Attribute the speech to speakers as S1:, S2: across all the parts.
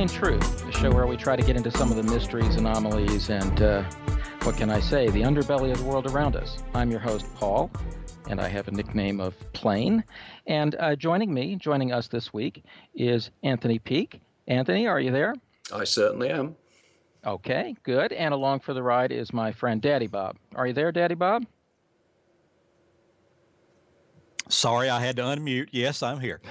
S1: Plain Truth, the show where we try to get into some of the mysteries, anomalies, and, what can I say, the underbelly of the world around us. I'm your host, Paul, and I have a nickname of Plain. And joining us this week is Anthony Peake. Anthony, are you there?
S2: I certainly am.
S1: Okay, good. And along for the ride is my friend Daddy Bob. Are you there, Daddy Bob?
S3: Sorry, I had to unmute. Yes, I'm here.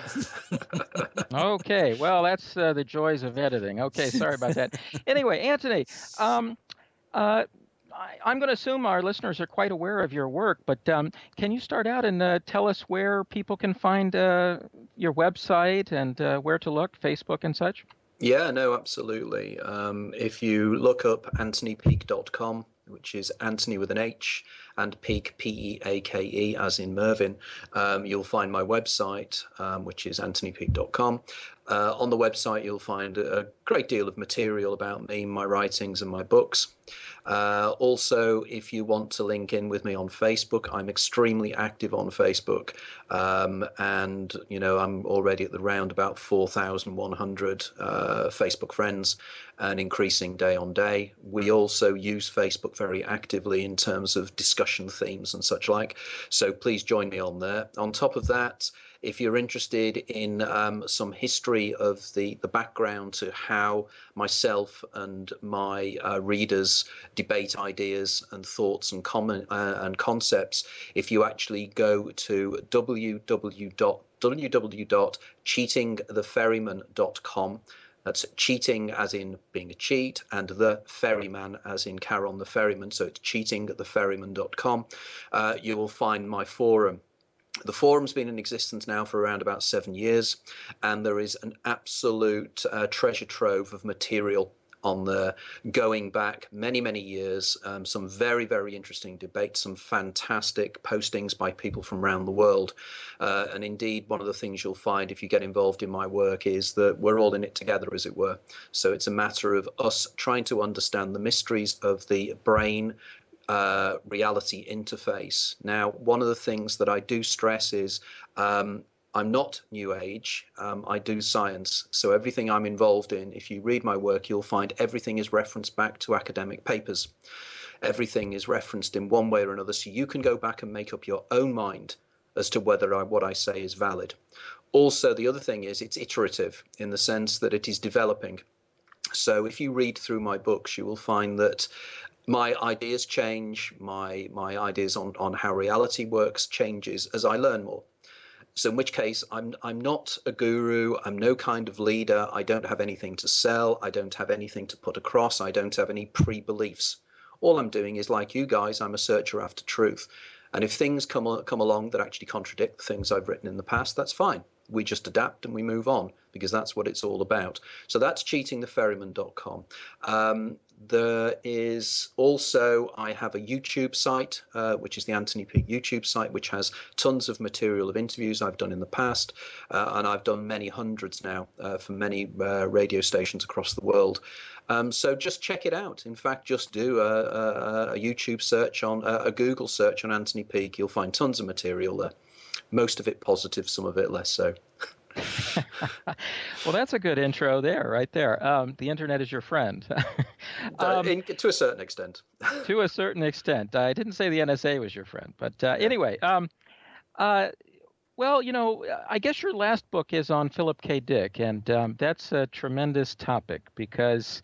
S1: Okay, well, that's the joys of editing. Okay, sorry about that. Anyway, Anthony, I'm going to assume our listeners are quite aware of your work, but can you start out and tell us where people can find your website and where to look, Facebook and such?
S2: Yeah, no, absolutely. If you look up anthonypeake.com, which is Anthony with an H, and Peake, P-E-A-K-E, as in Mervyn, you'll find my website, which is anthonypeake.com. On the website, you'll find a great deal of material about me, my writings, and my books. Also, if you want to link in with me on Facebook, I'm extremely active on Facebook. And, you know, I'm already at the round about 4,100 Facebook friends and increasing day on day. We also use Facebook very actively in terms of discussion themes and such like. So please join me on there. On top of that, if you're interested in some history of the background to how myself and my readers debate ideas and thoughts and concepts, if you actually go to www.cheatingtheferryman.com, that's cheating as in being a cheat, and the ferryman as in Charon the ferryman, so it's cheatingtheferryman.com, you will find my forum. The forum's been in existence now for around about 7 years, and there is an absolute treasure trove of material on there going back many, many years. Some very, very interesting debates, some fantastic postings by people from around the world. And indeed, one of the things you'll find if you get involved in my work is that we're all in it together, as it were. So it's a matter of us trying to understand the mysteries of the brain, reality interface. Now, one of the things that I do stress is I'm not New Age. I do science. So everything I'm involved in, if you read my work, you'll find everything is referenced back to academic papers. Everything is referenced in one way or another. So you can go back and make up your own mind as to whether what I say is valid. Also, the other thing is it's iterative in the sense that it is developing. So if you read through my books, you will find that my ideas change, my ideas on how reality works changes as I learn more. So in which case, I'm not a guru, I'm no kind of leader, I don't have anything to sell, I don't have anything to put across, I don't have any pre-beliefs. All I'm doing is, like you guys, I'm a searcher after truth. And if things come along that actually contradict the things I've written in the past, that's fine. We just adapt and we move on, because that's what it's all about. So that's cheatingtheferryman.com. There is also, I have a YouTube site, which is the Anthony Peake YouTube site, which has tons of material of interviews I've done in the past. And I've done many hundreds now for many radio stations across the world. So just check it out. In fact, just do a YouTube search a Google search on Anthony Peake. You'll find tons of material there. Most of it positive, some of it less so.
S1: Well, that's a good intro there, right there. The internet is your friend.
S2: To a certain extent.
S1: To a certain extent. I didn't say the NSA was your friend, but anyway. Well, you know, I guess your last book is on Philip K. Dick, and that's a tremendous topic because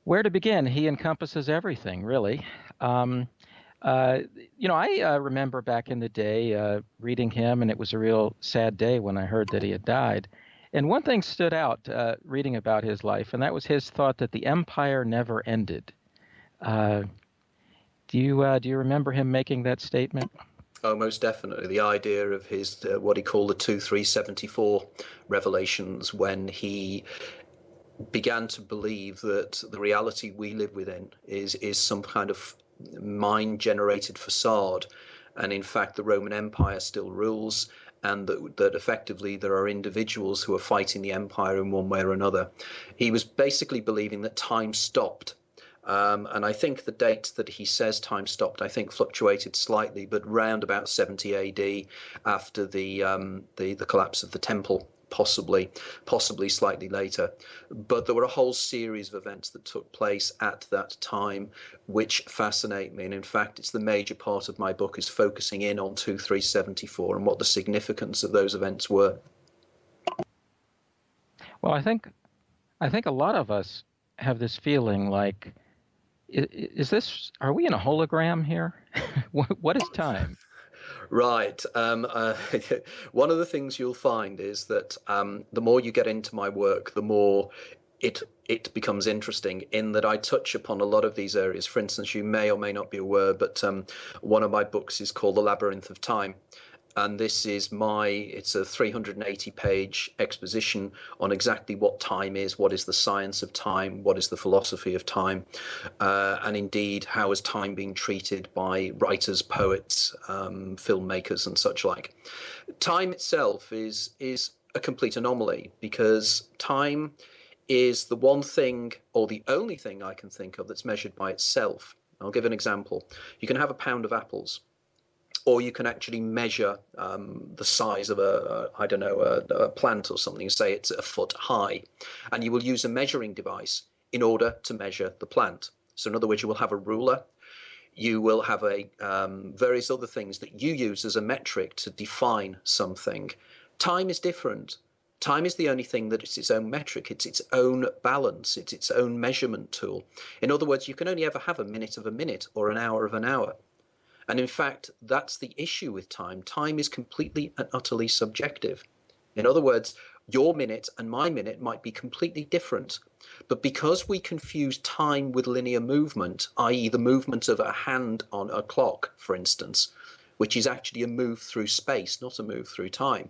S1: where to begin? He encompasses everything, really. You know, I remember back in the day reading him, and it was a real sad day when I heard that he had died. And one thing stood out reading about his life, and that was his thought that the empire never ended. Do you remember him making that statement?
S2: Oh, most definitely. The idea of his what he called the 2374 revelations, when he began to believe that the reality we live within is some kind of mind-generated facade, and in fact the Roman Empire still rules, and that effectively there are individuals who are fighting the empire in one way or another. He was basically believing that time stopped. And I think the date that he says time stopped, I think fluctuated slightly, but round about 70 AD, after the collapse of the temple possibly slightly later. But there were a whole series of events that took place at that time which fascinate me. And in fact, it's the major part of my book is focusing in on 2374 and what the significance of those events were.
S1: Well, I think a lot of us have this feeling like, are we in a hologram here? What is time?
S2: Right. One of the things you'll find is that the more you get into my work, the more it becomes interesting, in that I touch upon a lot of these areas. For instance, you may or may not be aware, but one of my books is called The Labyrinth of Time. And this is it's a 380-page exposition on exactly what time is, what is the science of time, what is the philosophy of time, and indeed how is time being treated by writers, poets, filmmakers, and such like. Time itself is a complete anomaly, because time is the one thing, or the only thing I can think of, that's measured by itself. I'll give an example. You can have a pound of apples, or you can actually measure the size of a plant or something, and say it's a foot high, and you will use a measuring device in order to measure the plant. So in other words, you will have a ruler, you will have various other things that you use as a metric to define something. Time is different. Time is the only thing that it's its own metric, it's its own balance, it's its own measurement tool. In other words, you can only ever have a minute of a minute or an hour of an hour. And in fact, that's the issue with time. Time is completely and utterly subjective. In other words, your minute and my minute might be completely different. But because we confuse time with linear movement, i.e. the movement of a hand on a clock, for instance, which is actually a move through space, not a move through time,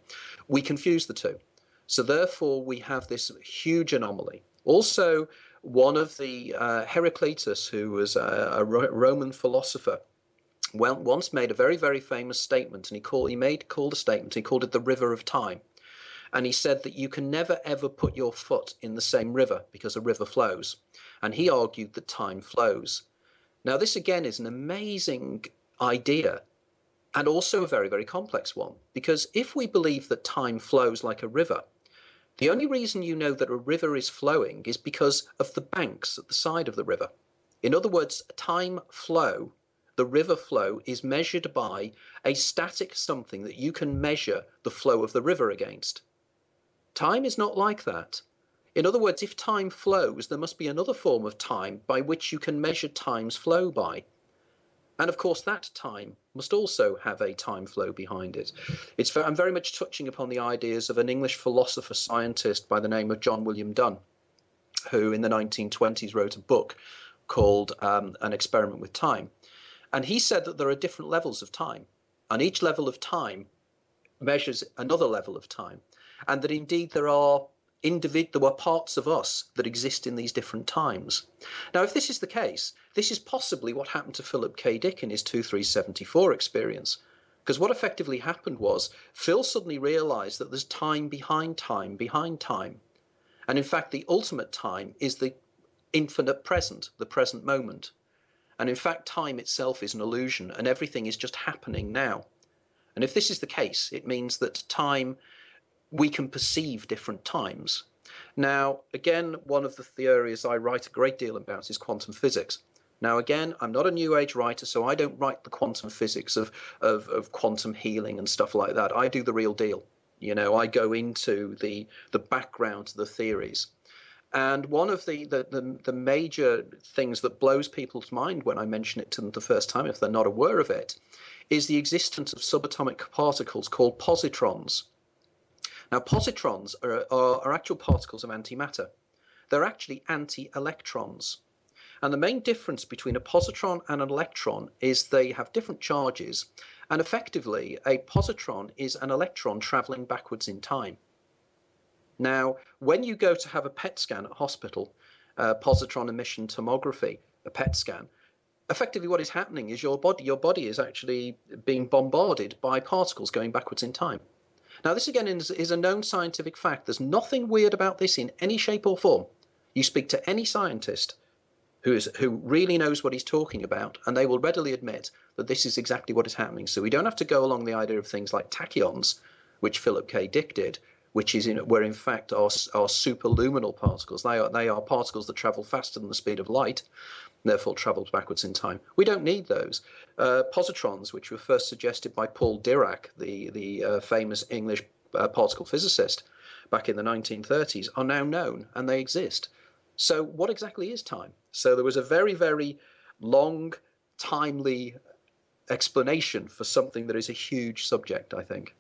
S2: we confuse the two. So therefore, we have this huge anomaly. Also, one of the Heraclitus, who was a Roman philosopher, once made a very, very famous statement, and he called it the river of time. And he said that you can never, ever put your foot in the same river, because a river flows. And he argued that time flows. Now, this again is an amazing idea, and also a very, very complex one, because if we believe that time flows like a river, the only reason you know that a river is flowing is because of the banks at the side of the river. In other words, time flow, the river flow, is measured by a static something that you can measure the flow of the river against. Time is not like that. In other words, if time flows, there must be another form of time by which you can measure time's flow by. And of course, that time must also have a time flow behind it. I'm very much touching upon the ideas of an English philosopher scientist by the name of John William Dunn, who in the 1920s wrote a book called An Experiment with Time. And he said that there are different levels of time, and each level of time measures another level of time, and that indeed there are parts of us that exist in these different times. Now, if this is the case, this is possibly what happened to Philip K. Dick in his 2374 experience, because what effectively happened was Phil suddenly realized that there's time behind time behind time. And in fact, the ultimate time is the infinite present, the present moment. And in fact, time itself is an illusion, and everything is just happening now. And if this is the case, it means that time, we can perceive different times. Now, again, one of the areas I write a great deal about is quantum physics. Now, again, I'm not a New Age writer, so I don't write the quantum physics of quantum healing and stuff like that. I do the real deal. You know, I go into the background to the theories. And one of the major things that blows people's mind when I mention it to them the first time, if they're not aware of it, is the existence of subatomic particles called positrons. Now, positrons are actual particles of antimatter. They're actually anti-electrons. And the main difference between a positron and an electron is they have different charges. And effectively, a positron is an electron traveling backwards in time. Now, when you go to have a PET scan at hospital, positron emission tomography, a PET scan, effectively what is happening is your body is actually being bombarded by particles going backwards in time. Now, this again is a known scientific fact. There's nothing weird about this in any shape or form. You speak to any scientist who really knows what he's talking about, and they will readily admit that this is exactly what is happening. So we don't have to go along the idea of things like tachyons, which Philip K. Dick did. which is where in fact are superluminal particles. They are particles that travel faster than the speed of light, and therefore travel backwards in time. We don't need those. Positrons, which were first suggested by Paul Dirac, the famous English particle physicist, back in the 1930s, are now known, and they exist. So what exactly is time? So there was a very, very long, timely explanation for something that is a huge subject, I think.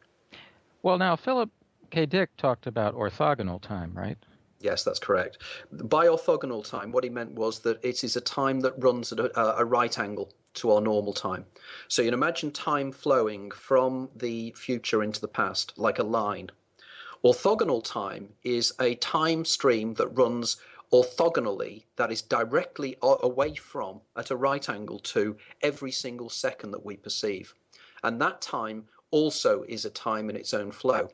S1: Well, now, Philip K. Dick talked about orthogonal time, right?
S2: Yes, that's correct. By orthogonal time, what he meant was that it is a time that runs at a right angle to our normal time. So you can imagine time flowing from the future into the past like a line. Orthogonal time is a time stream that runs orthogonally, that is directly away from, at a right angle to, every single second that we perceive. And that time also is a time in its own flow.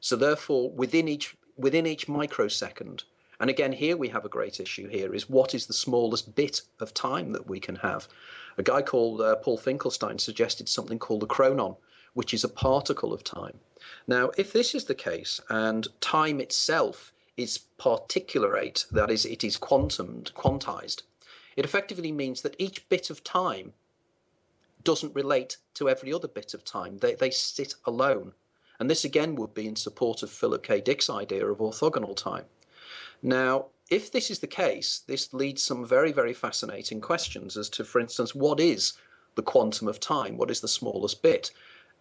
S2: So therefore, within each microsecond, and again here we have a great issue here, is what is the smallest bit of time that we can have? A guy called Paul Finkelstein suggested something called the chronon, which is a particle of time. Now, if this is the case, and time itself is particulate, that is, it is quantized, it effectively means that each bit of time doesn't relate to every other bit of time. They sit alone. And this again would be in support of Philip K. Dick's idea of orthogonal time. Now, if this is the case, this leads some very, very fascinating questions as to, for instance, what is the quantum of time? What is the smallest bit?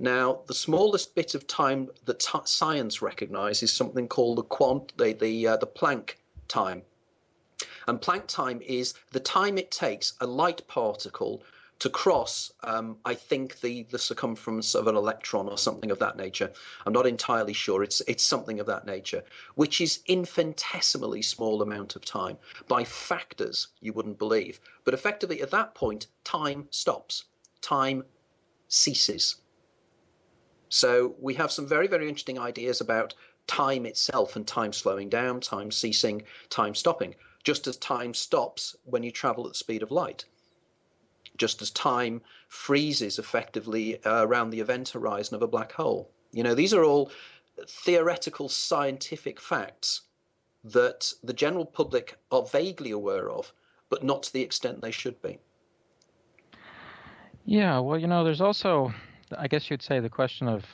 S2: Now, the smallest bit of time that science recognizes is something called the Planck time. And Planck time is the time it takes a light particle to cross, I think, the circumference of an electron or something of that nature. I'm not entirely sure. It's something of that nature, which is infinitesimally small amount of time, by factors you wouldn't believe. But effectively, at that point, time stops. Time ceases. So we have some very, very interesting ideas about time itself and time slowing down, time ceasing, time stopping, just as time stops when you travel at the speed of light. Just as time freezes effectively around the event horizon of a black hole. You know, these are all theoretical scientific facts that the general public are vaguely aware of, but not to the extent they should be.
S1: Yeah, well, there's also, I guess you'd say, the question of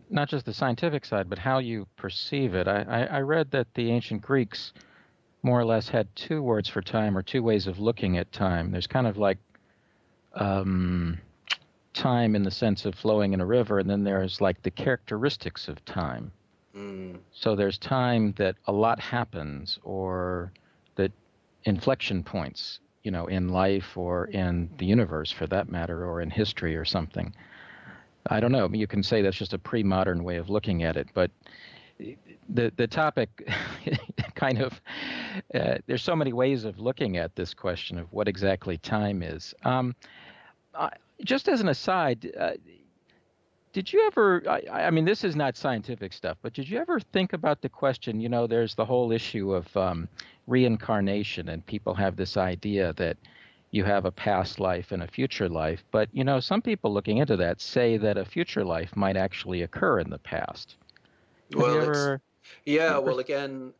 S1: not just the scientific side, but how you perceive it. I read that the ancient Greeks more or less had two words for time, or two ways of looking at time. There's kind of like time in the sense of flowing in a river, and then there's like the characteristics of time. So there's time that a lot happens, or that inflection points, in life or in the universe for that matter, or in history or something. I don't know. You can say that's just a pre-modern way of looking at it, but the topic kind of, there's so many ways of looking at this question of what exactly time is. Just as an aside, did you ever, I mean, this is not scientific stuff, but did you ever think about the question, there's the whole issue of reincarnation, and people have this idea that you have a past life and a future life. But, some people looking into that say that a future life might actually occur in the past.
S2: Well, again,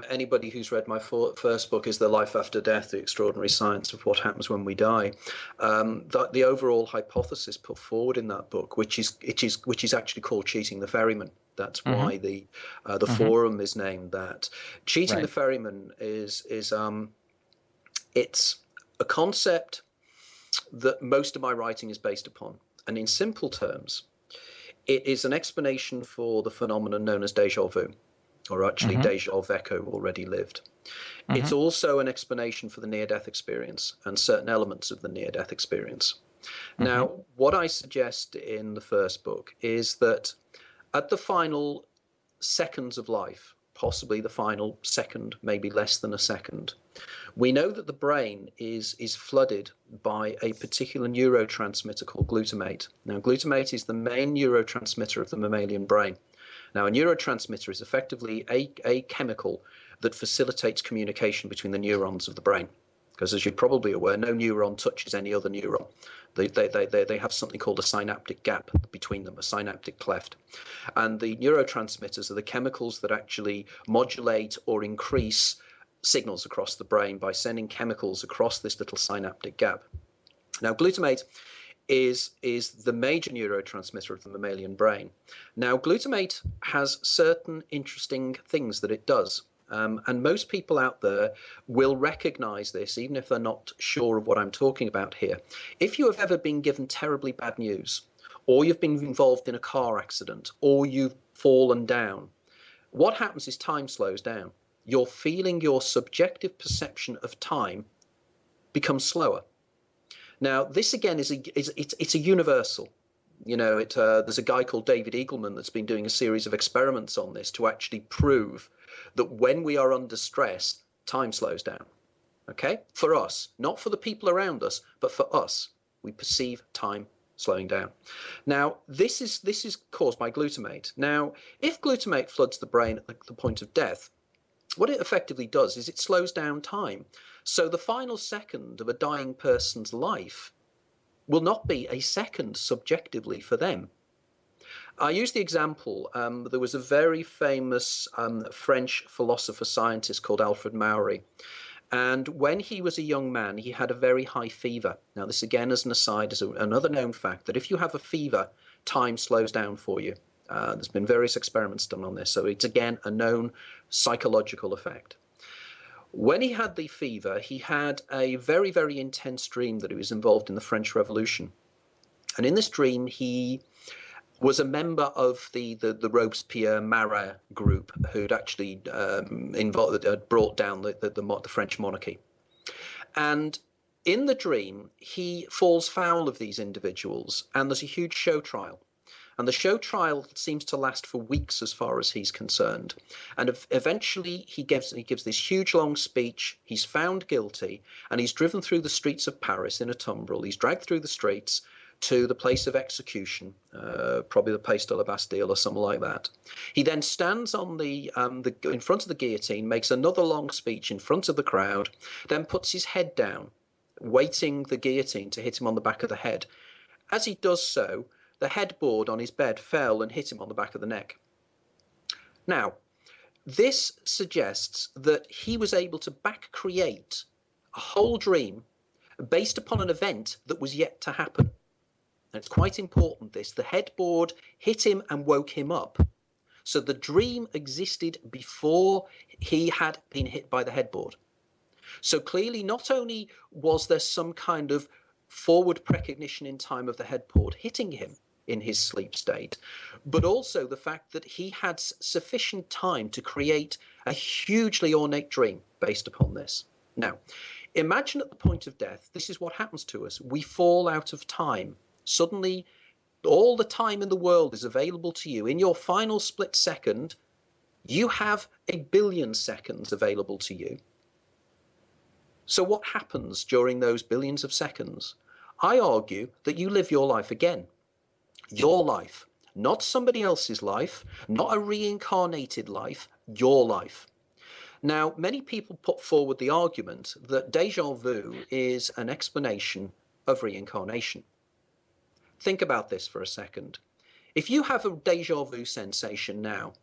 S2: anybody who's read my first book is The Life After Death, The Extraordinary Science of What Happens When We Die. The overall hypothesis put forward in that book, which is actually called Cheating the Ferryman. That's why the forum is named that. Cheating the Ferryman is it's a concept that most of my writing is based upon. And in simple terms, it is an explanation for the phenomenon known as déjà vu, or actually déjà vu already lived. It's also an explanation for the near-death experience and certain elements of the near-death experience. Now, what I suggest in the first book is that at the final seconds of life, possibly the final second, maybe less than a second, we know that the brain is flooded by a particular neurotransmitter called glutamate. Now, glutamate is the main neurotransmitter of the mammalian brain. Now, a neurotransmitter is effectively a chemical that facilitates communication between the neurons of the brain. because as you're probably aware, no neuron touches any other neuron. They have something called a synaptic gap between them, a synaptic cleft. And the neurotransmitters are the chemicals that actually modulate or increase signals across the brain by sending chemicals across this little synaptic gap. Now, glutamate is the major neurotransmitter of the mammalian brain. Now, glutamate has certain interesting things that it does. And most people out there will recognize this, even if they're not sure of what I'm talking about here. If you have ever been given terribly bad news, or you've been involved in a car accident, or you've fallen down, what happens is time slows down. Your feeling, your subjective perception of time becomes slower. Now, this again it's a universal. You know, there's a guy called David Eagleman that's been doing a series of experiments on this to actually prove that when we are under stress, time slows down. Okay? For us, not for the people around us, but for us, we perceive time slowing down. Now, this is caused by glutamate. Now, if glutamate floods the brain at the point of death, what it effectively does is it slows down time. So the final second of a dying person's life will not be a second subjectively for them. I use the example, there was a very famous French philosopher scientist called Alfred Maury. And when he was a young man, he had a very high fever. Now, this again, as an aside, is another known fact that if you have a fever, time slows down for you. There's been various experiments done on this. So it's, again, a known psychological effect. When he had the fever, he had a very, very intense dream that he was involved in the French Revolution. And in this dream, he was a member of the Robespierre Marat group who'd actually brought down the French monarchy. And in the dream, he falls foul of these individuals, and there's a huge show trial. And the show trial seems to last for weeks as far as he's concerned. And eventually he gives this huge long speech. He's found guilty, and he's driven through the streets of Paris in a tumbril. He's dragged through the streets to the place of execution, probably the Place de la Bastille or something like that. He then stands on in front of the guillotine, makes another long speech in front of the crowd, then puts his head down, waiting the guillotine to hit him on the back of the head. As he does so, the headboard on his bed fell and hit him on the back of the neck. Now, this suggests that he was able to back-create a whole dream based upon an event that was yet to happen. And it's quite important, this. The headboard hit him and woke him up. So the dream existed before he had been hit by the headboard. So clearly, not only was there some kind of forward precognition in time of the headboard hitting him in his sleep state, but also the fact that he had sufficient time to create a hugely ornate dream based upon this. Now, imagine at the point of death, this is what happens to us. We fall out of time. Suddenly, all the time in the world is available to you. In your final split second, you have 1 billion seconds available to you. So what happens during those billions of seconds? I argue that you live your life again. Your life, not somebody else's life, not a reincarnated life, your life. Now, many people put forward the argument that déjà vu is an explanation of reincarnation. Think about this for a second. If you have a déjà vu sensation now,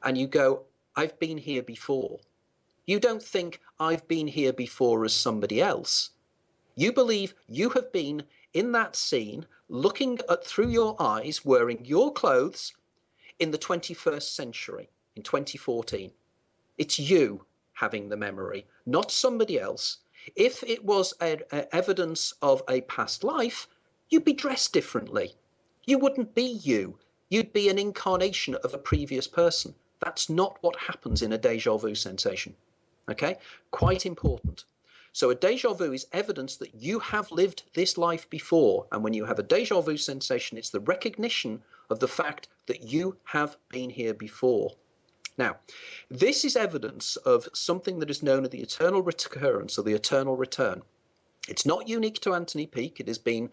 S2: and you go, I've been here before, you don't think I've been here before as somebody else. You believe you have been in that scene, looking through your eyes, wearing your clothes in the 21st century, in 2014. It's you having the memory, not somebody else. If it was evidence of a past life, you'd be dressed differently. You wouldn't be you. You'd be an incarnation of a previous person. That's not what happens in a déjà vu sensation. Okay? Quite important. So a déjà vu is evidence that you have lived this life before. And when you have a déjà vu sensation, it's the recognition of the fact that you have been here before. Now, this is evidence of something that is known as the eternal recurrence or the eternal return. It's not unique to Anthony Peake. It has been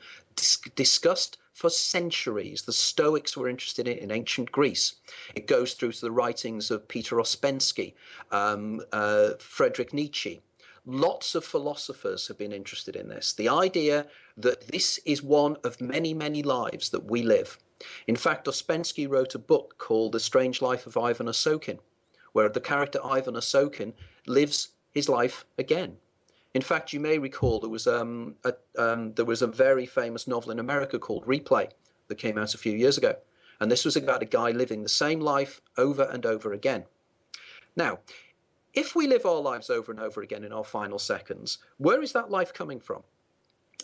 S2: discussed for centuries. The Stoics were interested in it in ancient Greece. It goes through to the writings of Peter Ouspensky, Friedrich Nietzsche. Lots of philosophers have been interested in this. The idea that this is one of many, many lives that we live. In fact, Ouspensky wrote a book called The Strange Life of Ivan Osokin, where the character Ivan Osokin lives his life again. In fact, you may recall there was a very famous novel in America called Replay that came out a few years ago. And this was about a guy living the same life over and over again. Now, if we live our lives over and over again in our final seconds, where is that life coming from?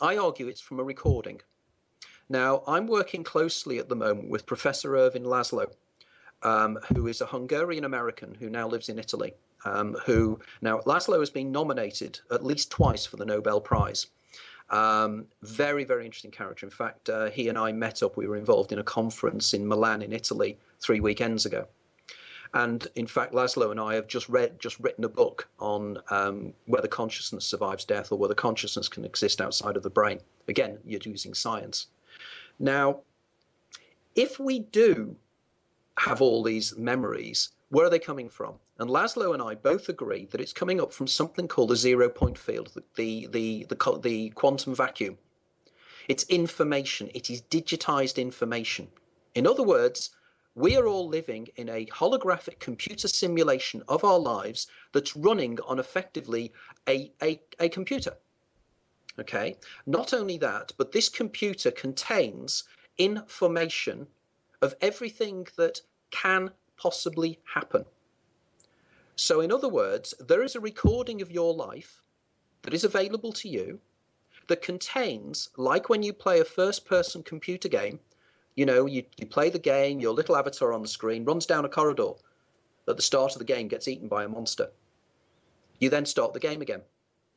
S2: I argue it's from a recording. Now, I'm working closely at the moment with Professor Ervin Laszlo, who is a Hungarian-American who now lives in Italy. Now Laszlo has been nominated at least twice for the Nobel Prize. Very, very interesting character. In fact, he and I met up. We were involved in a conference in Milan in Italy 3 weekends ago. And in fact, Laszlo and I have just written a book on whether consciousness survives death or whether consciousness can exist outside of the brain. Again, you're using science. Now, if we do have all these memories, where are they coming from? And Laszlo and I both agree that it's coming up from something called the 0-point field, the quantum vacuum. It's information. It is digitized information. In other words, we are all living in a holographic computer simulation of our lives that's running on effectively a computer. Okay. Not only that, but this computer contains information of everything that can possibly happen. So in other words, there is a recording of your life that is available to you that contains, like when you play a first-person computer game, you play the game, your little avatar on the screen runs down a corridor. At the start of the game, gets eaten by a monster. You then start the game again.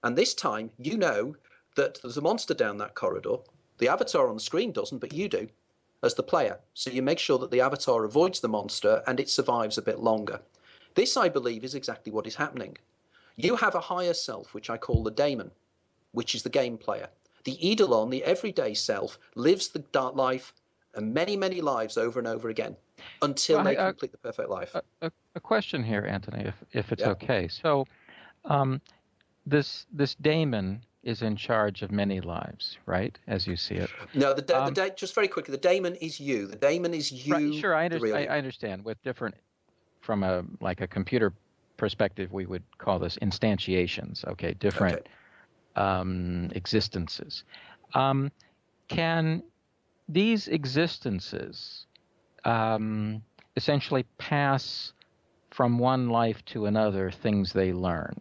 S2: And this time, you know that there's a monster down that corridor. The avatar on the screen doesn't, but you do as the player. So you make sure that the avatar avoids the monster and it survives a bit longer. This, I believe, is exactly what is happening. You have a higher self, which I call the daemon, which is the game player. The eidolon, the everyday self, lives the life and many, many lives over and over again until they complete the perfect life.
S1: A question here, Anthony, if it's okay. So this daemon is in charge of many lives, right, as you see it?
S2: No, just very quickly, the daemon is you. The daemon is you.
S1: Right, sure, I understand. With different, from a computer perspective, we would call this instantiations, okay, different existences. Can these existences essentially pass from one life to another things they learn?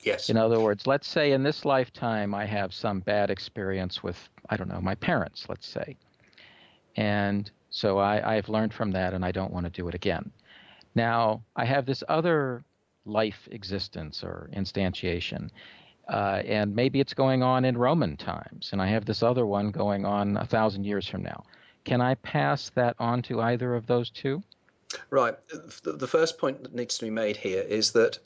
S2: Yes.
S1: In other words, let's say in this lifetime I have some bad experience with, I don't know, my parents, let's say. And so I've learned from that and I don't want to do it again. Now, I have this other life existence or instantiation, and maybe it's going on in Roman times, and I have this other one going on 1,000 years from now. Can I pass that on to either of those two?
S2: Right. The first point that needs to be made here is that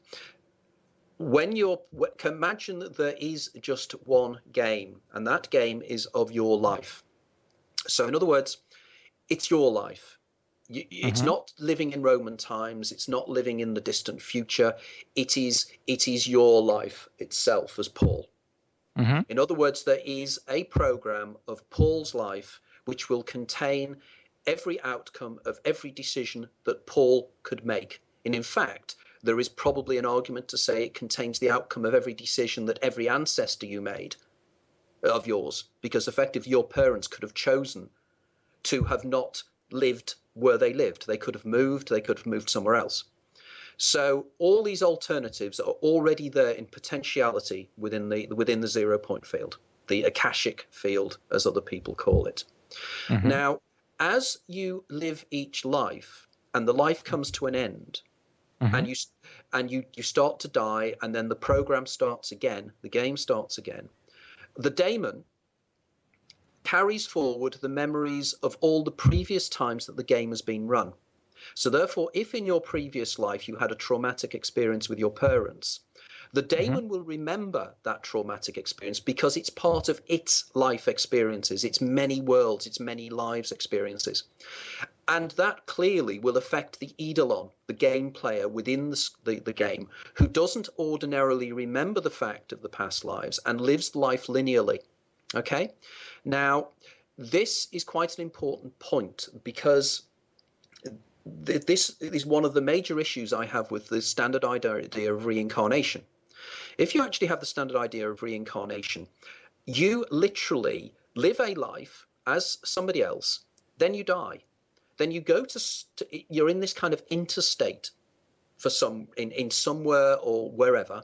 S2: imagine that there is just one game, and that game is of your life. So in other words, it's your life. It's not living in Roman times. It's not living in the distant future. It is your life itself as Paul. In other words, there is a program of Paul's life which will contain every outcome of every decision that Paul could make. And in fact, there is probably an argument to say it contains the outcome of every decision that every ancestor you made of yours, because effectively your parents could have chosen to have not lived where they lived. They could have moved somewhere else. So all these alternatives are already there in potentiality within the 0-point field, the Akashic field, as other people call it. Now, as you live each life and the life comes to an end, and you start to die, and then the program starts again, the game starts again, the daemon carries forward the memories of all the previous times that the game has been run. So therefore, if in your previous life you had a traumatic experience with your parents, The daemon will remember that traumatic experience because it's part of its life experiences, its many worlds, its many lives experiences. And that clearly will affect the eidolon, the game player within the game, who doesn't ordinarily remember the fact of the past lives and lives life linearly. Okay? Now, this is quite an important point because this is one of the major issues I have with the standard idea of reincarnation. If you actually have the standard idea of reincarnation, you literally live a life as somebody else, then you die. Then you go you're in this kind of interstate for in somewhere or wherever,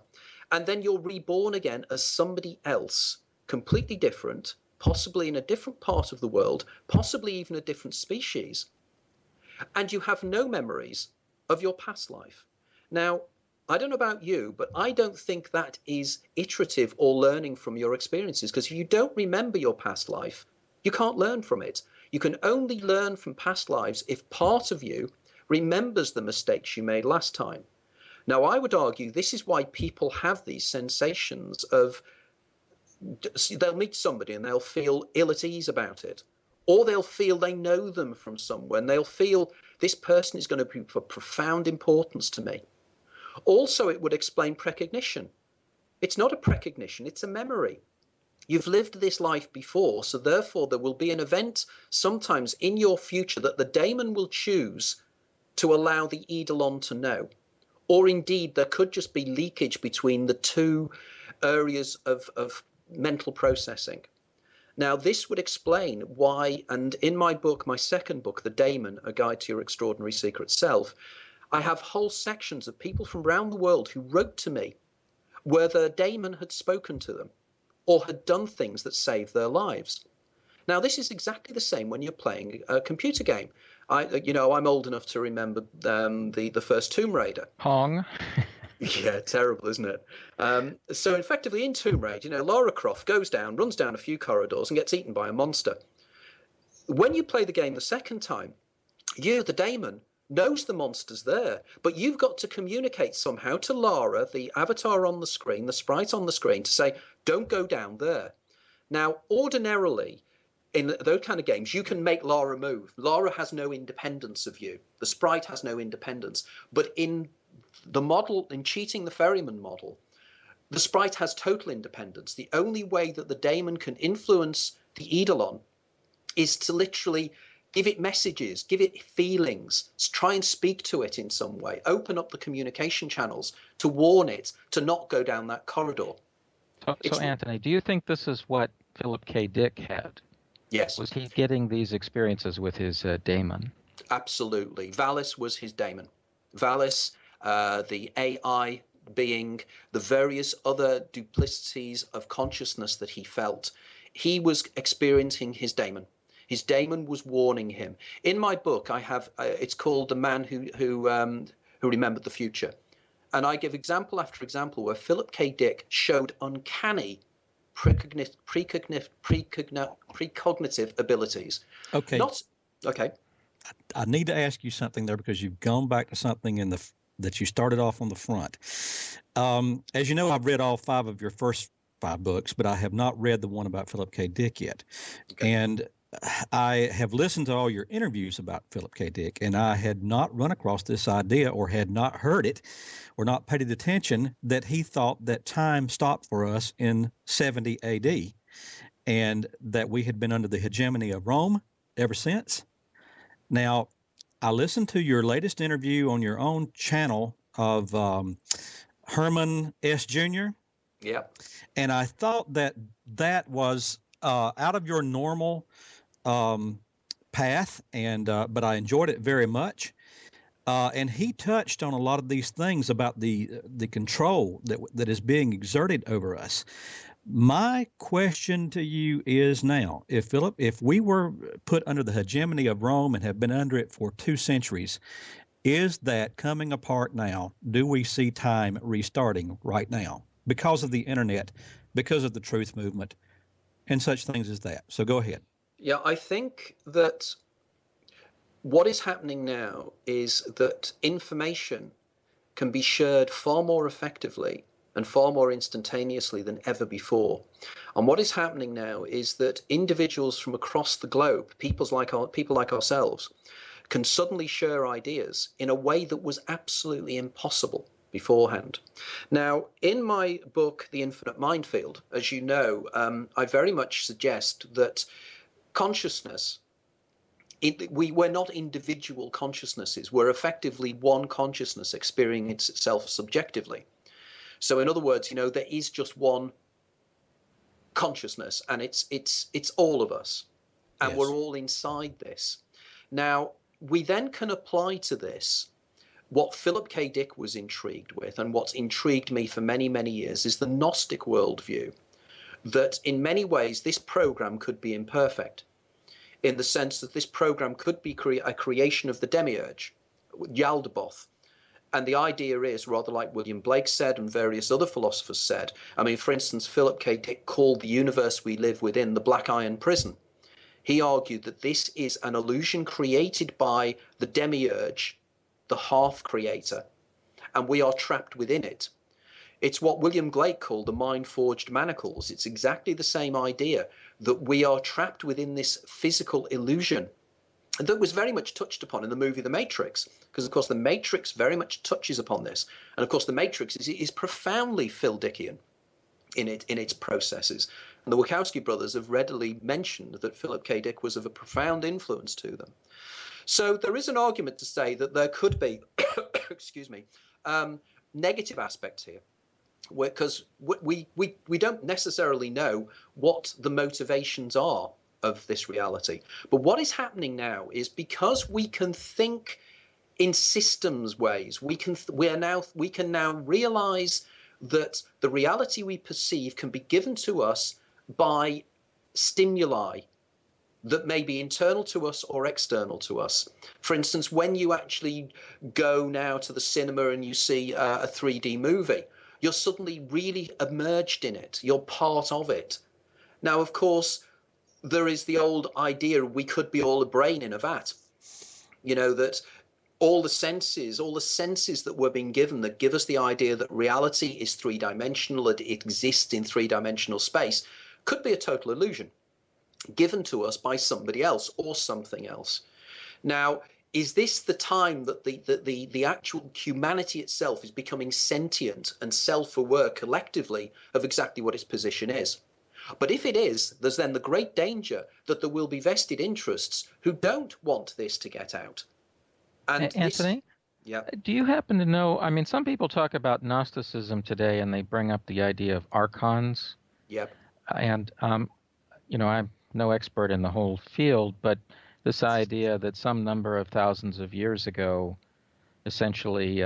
S2: and then you're reborn again as somebody else, completely different, possibly in a different part of the world, possibly even a different species, and you have no memories of your past life. Now, I don't know about you, but I don't think that is iterative or learning from your experiences, because if you don't remember your past life, you can't learn from it. You can only learn from past lives if part of you remembers the mistakes you made last time. Now, I would argue this is why people have these sensations of, they'll meet somebody and they'll feel ill at ease about it, or they'll feel they know them from somewhere and they'll feel this person is going to be of profound importance to me. Also, it would explain precognition. It's not a precognition, it's a memory. You've lived this life before, so therefore there will be an event sometimes in your future that the daemon will choose to allow the eidolon to know. Or indeed, there could just be leakage between the two areas of mental processing. Now, this would explain why, and in my book, my second book, The Daemon, A Guide to Your Extraordinary Secret Self, I have whole sections of people from around the world who wrote to me where their daemon had spoken to them or had done things that saved their lives. Now, this is exactly the same when you're playing a computer game. I'm old enough to remember the first Tomb Raider.
S1: Pong.
S2: Yeah, terrible, isn't it? So effectively in Tomb Raider, Lara Croft runs down a few corridors and gets eaten by a monster. When you play the game the second time, you, the daemon, knows the monster's there, but you've got to communicate somehow to Lara, the avatar on the screen, the sprite on the screen, to say, don't go down there. Now, ordinarily, in those kind of games, you can make Lara move. Lara has no independence of you. The sprite has no independence. But in the model, in Cheating the Ferryman model, the sprite has total independence. The only way that the daemon can influence the eidolon is to literally give it messages, give it feelings, try and speak to it in some way, open up the communication channels to warn it to not go down that corridor.
S1: So Anthony, do you think this is what Philip K. Dick had?
S2: Yes.
S1: Was he getting these experiences with his daemon?
S2: Absolutely. Valis was his daemon. Valis, the AI being, the various other duplicities of consciousness that he felt, he was experiencing his daemon. His daemon was warning him. In my book, I have it's called The Man Who Remembered the Future, and I give example after example where Philip K. Dick showed uncanny precognitive abilities.
S3: Okay.
S2: Okay.
S3: I need to ask you something there because you've gone back to something that you started off on the front. As you know, I've read all 5 of your first 5 books, but I have not read the one about Philip K. Dick yet. Okay. And I have listened to all your interviews about Philip K. Dick, and I had not run across this idea or had not heard it or not paid attention that he thought that time stopped for us in 70 AD and that we had been under the hegemony of Rome ever since. Now, I listened to your latest interview on your own channel of Herman S. Jr.
S2: Yeah.
S3: And I thought that was out of your normal path, and but I enjoyed it very much. And he touched on a lot of these things about the control that is being exerted over us. My question to you is now, if we were put under the hegemony of Rome and have been under it for 2 centuries, is that coming apart now? Do we see time restarting right now because of the internet, because of the truth movement, and such things as that? So go ahead.
S2: Yeah, I think that what is happening now is that information can be shared far more effectively and far more instantaneously than ever before. And what is happening now is that individuals from across the globe, people like ourselves, can suddenly share ideas in a way that was absolutely impossible beforehand. Now, in my book, The Infinite Minefield, as you know, I very much suggest that consciousness, we're not individual consciousnesses. We're effectively one consciousness experiencing itself subjectively. So in other words, there is just one consciousness, and it's all of us, and
S3: Yes.
S2: we're all inside this. Now, we then can apply to this what Philip K. Dick was intrigued with, and what's intrigued me for many, many years, is the Gnostic worldview, that in many ways this program could be imperfect, in the sense that this program could be a creation of the demiurge, Yaldabaoth. And the idea is, rather like William Blake said and various other philosophers said, I mean, for instance, Philip K. Dick called the universe we live within the Black Iron Prison. He argued that this is an illusion created by the demiurge, the half-creator, and we are trapped within it. It's what William Blake called the mind-forged manacles. It's exactly the same idea, that we are trapped within this physical illusion that was very much touched upon in the movie The Matrix, because, of course, The Matrix very much touches upon this. And, of course, The Matrix is profoundly Phil Dickian in its processes. And the Wachowski brothers have readily mentioned that Philip K. Dick was of a profound influence to them. So there is an argument to say that there could be, excuse me, negative aspects here, because we don't necessarily know what the motivations are of this reality. But what is happening now is, because we can think in systems ways, we can now realize that the reality we perceive can be given to us by stimuli that may be internal to us or external to us. For instance, when you actually go now to the cinema and you see a 3D movie, you're suddenly really immersed in it. You're part of it. Now, of course, there is the old idea we could be all a brain in a vat. That all the senses that we're being given, that give us the idea that reality is three-dimensional, that it exists in three-dimensional space, could be a total illusion given to us by somebody else or something else. Now, is this the time that the actual humanity itself is becoming sentient and self-aware collectively of exactly what its position is? But if it is, there's then the great danger that there will be vested interests who don't want this to get out. And
S1: Anthony?
S2: Yeah.
S1: Do you happen to know, I mean, some people talk about Gnosticism today and they bring up the idea of archons.
S2: Yep.
S1: And, I'm no expert in the whole field, but this idea that some number of thousands of years ago, essentially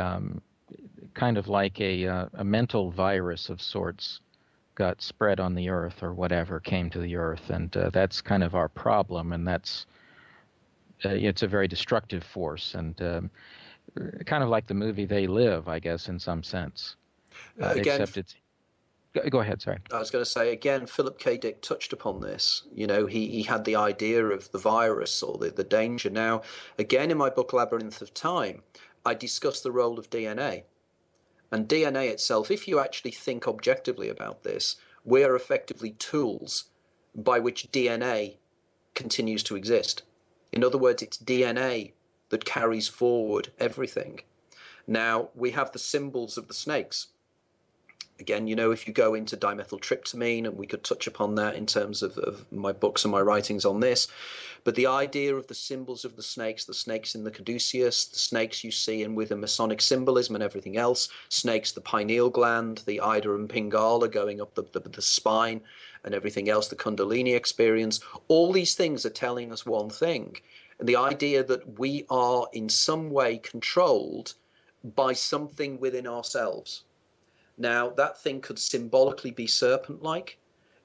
S1: kind of like a mental virus of sorts, got spread on the earth or whatever, came to the earth, and that's kind of our problem, and that's it's a very destructive force, and kind of like the movie They Live, I guess, in some sense. Except it's go ahead, sorry.
S2: I was going to say, again, Philip K. Dick touched upon this. He had the idea of the virus or the danger. Now, again, in my book Labyrinth of Time, I discuss the role of DNA. And DNA itself, if you actually think objectively about this, we are effectively tools by which DNA continues to exist. In other words, it's DNA that carries forward everything. Now, we have the symbols of the snakes. Again, if you go into dimethyltryptamine, and we could touch upon that in terms of my books and my writings on this, but the idea of the symbols of the snakes in the caduceus, the snakes you see in with a Masonic symbolism and everything else, snakes, the pineal gland, the Ida and Pingala going up the spine and everything else, the Kundalini experience, all these things are telling us one thing. And the idea that we are in some way controlled by something within ourselves. Now, that thing could symbolically be serpent-like,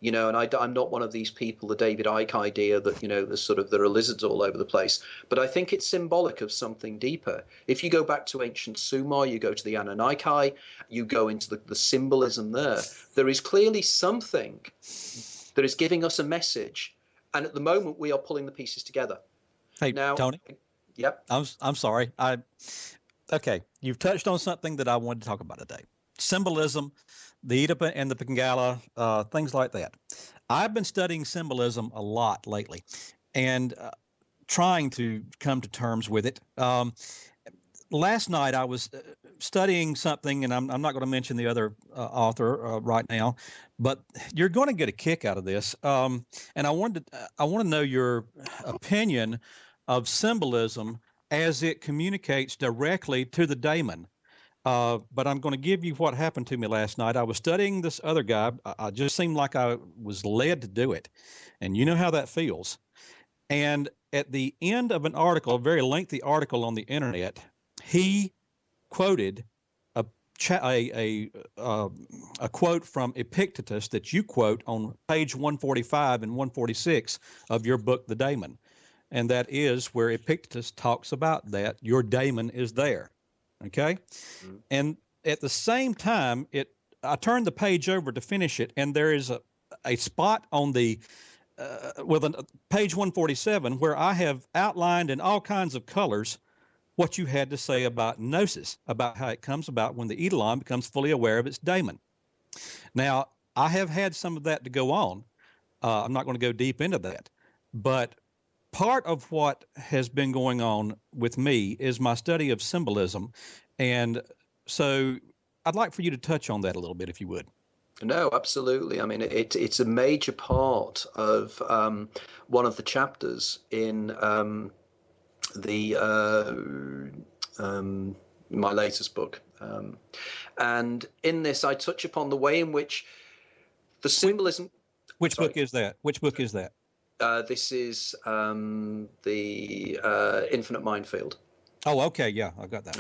S2: and I'm not one of these people, the David Icke idea that, there are lizards all over the place. But I think it's symbolic of something deeper. If you go back to ancient Sumer, you go to the Anunnaki, you go into the symbolism there is clearly something that is giving us a message. And at the moment, we are pulling the pieces together.
S3: Hey,
S2: now,
S3: Tony.
S2: Yep.
S3: I'm sorry. Okay, you've touched on something that I wanted to talk about today. Symbolism, the Oedipus and the Pingala, things like that. I've been studying symbolism a lot lately, and trying to come to terms with it. Last night I was studying something, and I'm not going to mention the other author right now, but you're going to get a kick out of this. And I want to know your opinion of symbolism as it communicates directly to the daemon. But I'm going to give you what happened to me last night. I was studying this other guy. I just seemed like I was led to do it, and you know how that feels. And at the end of an article, a very lengthy article on the internet, he quoted a quote from Epictetus that you quote on page 145 and 146 of your book, The Daemon. And that is where Epictetus talks about that your daemon is there. Okay. Mm-hmm. And at the same time, I turned the page over to finish it, and there is a spot on the page 147 where I have outlined in all kinds of colors what you had to say about gnosis, about how it comes about when the eidolon becomes fully aware of its daemon. Now, I have had some of that to go on. I'm not going to go deep into that, but part of what has been going on with me is my study of symbolism. And so I'd like for you to touch on that a little bit, if you would.
S2: No, absolutely. I mean, it's a major part of one of the chapters in my latest book. And in this, I touch upon the way in which the symbolism...
S3: Which book is that? Which book is that?
S2: This is the Infinite Minefield.
S3: Oh, okay. Yeah, I got that.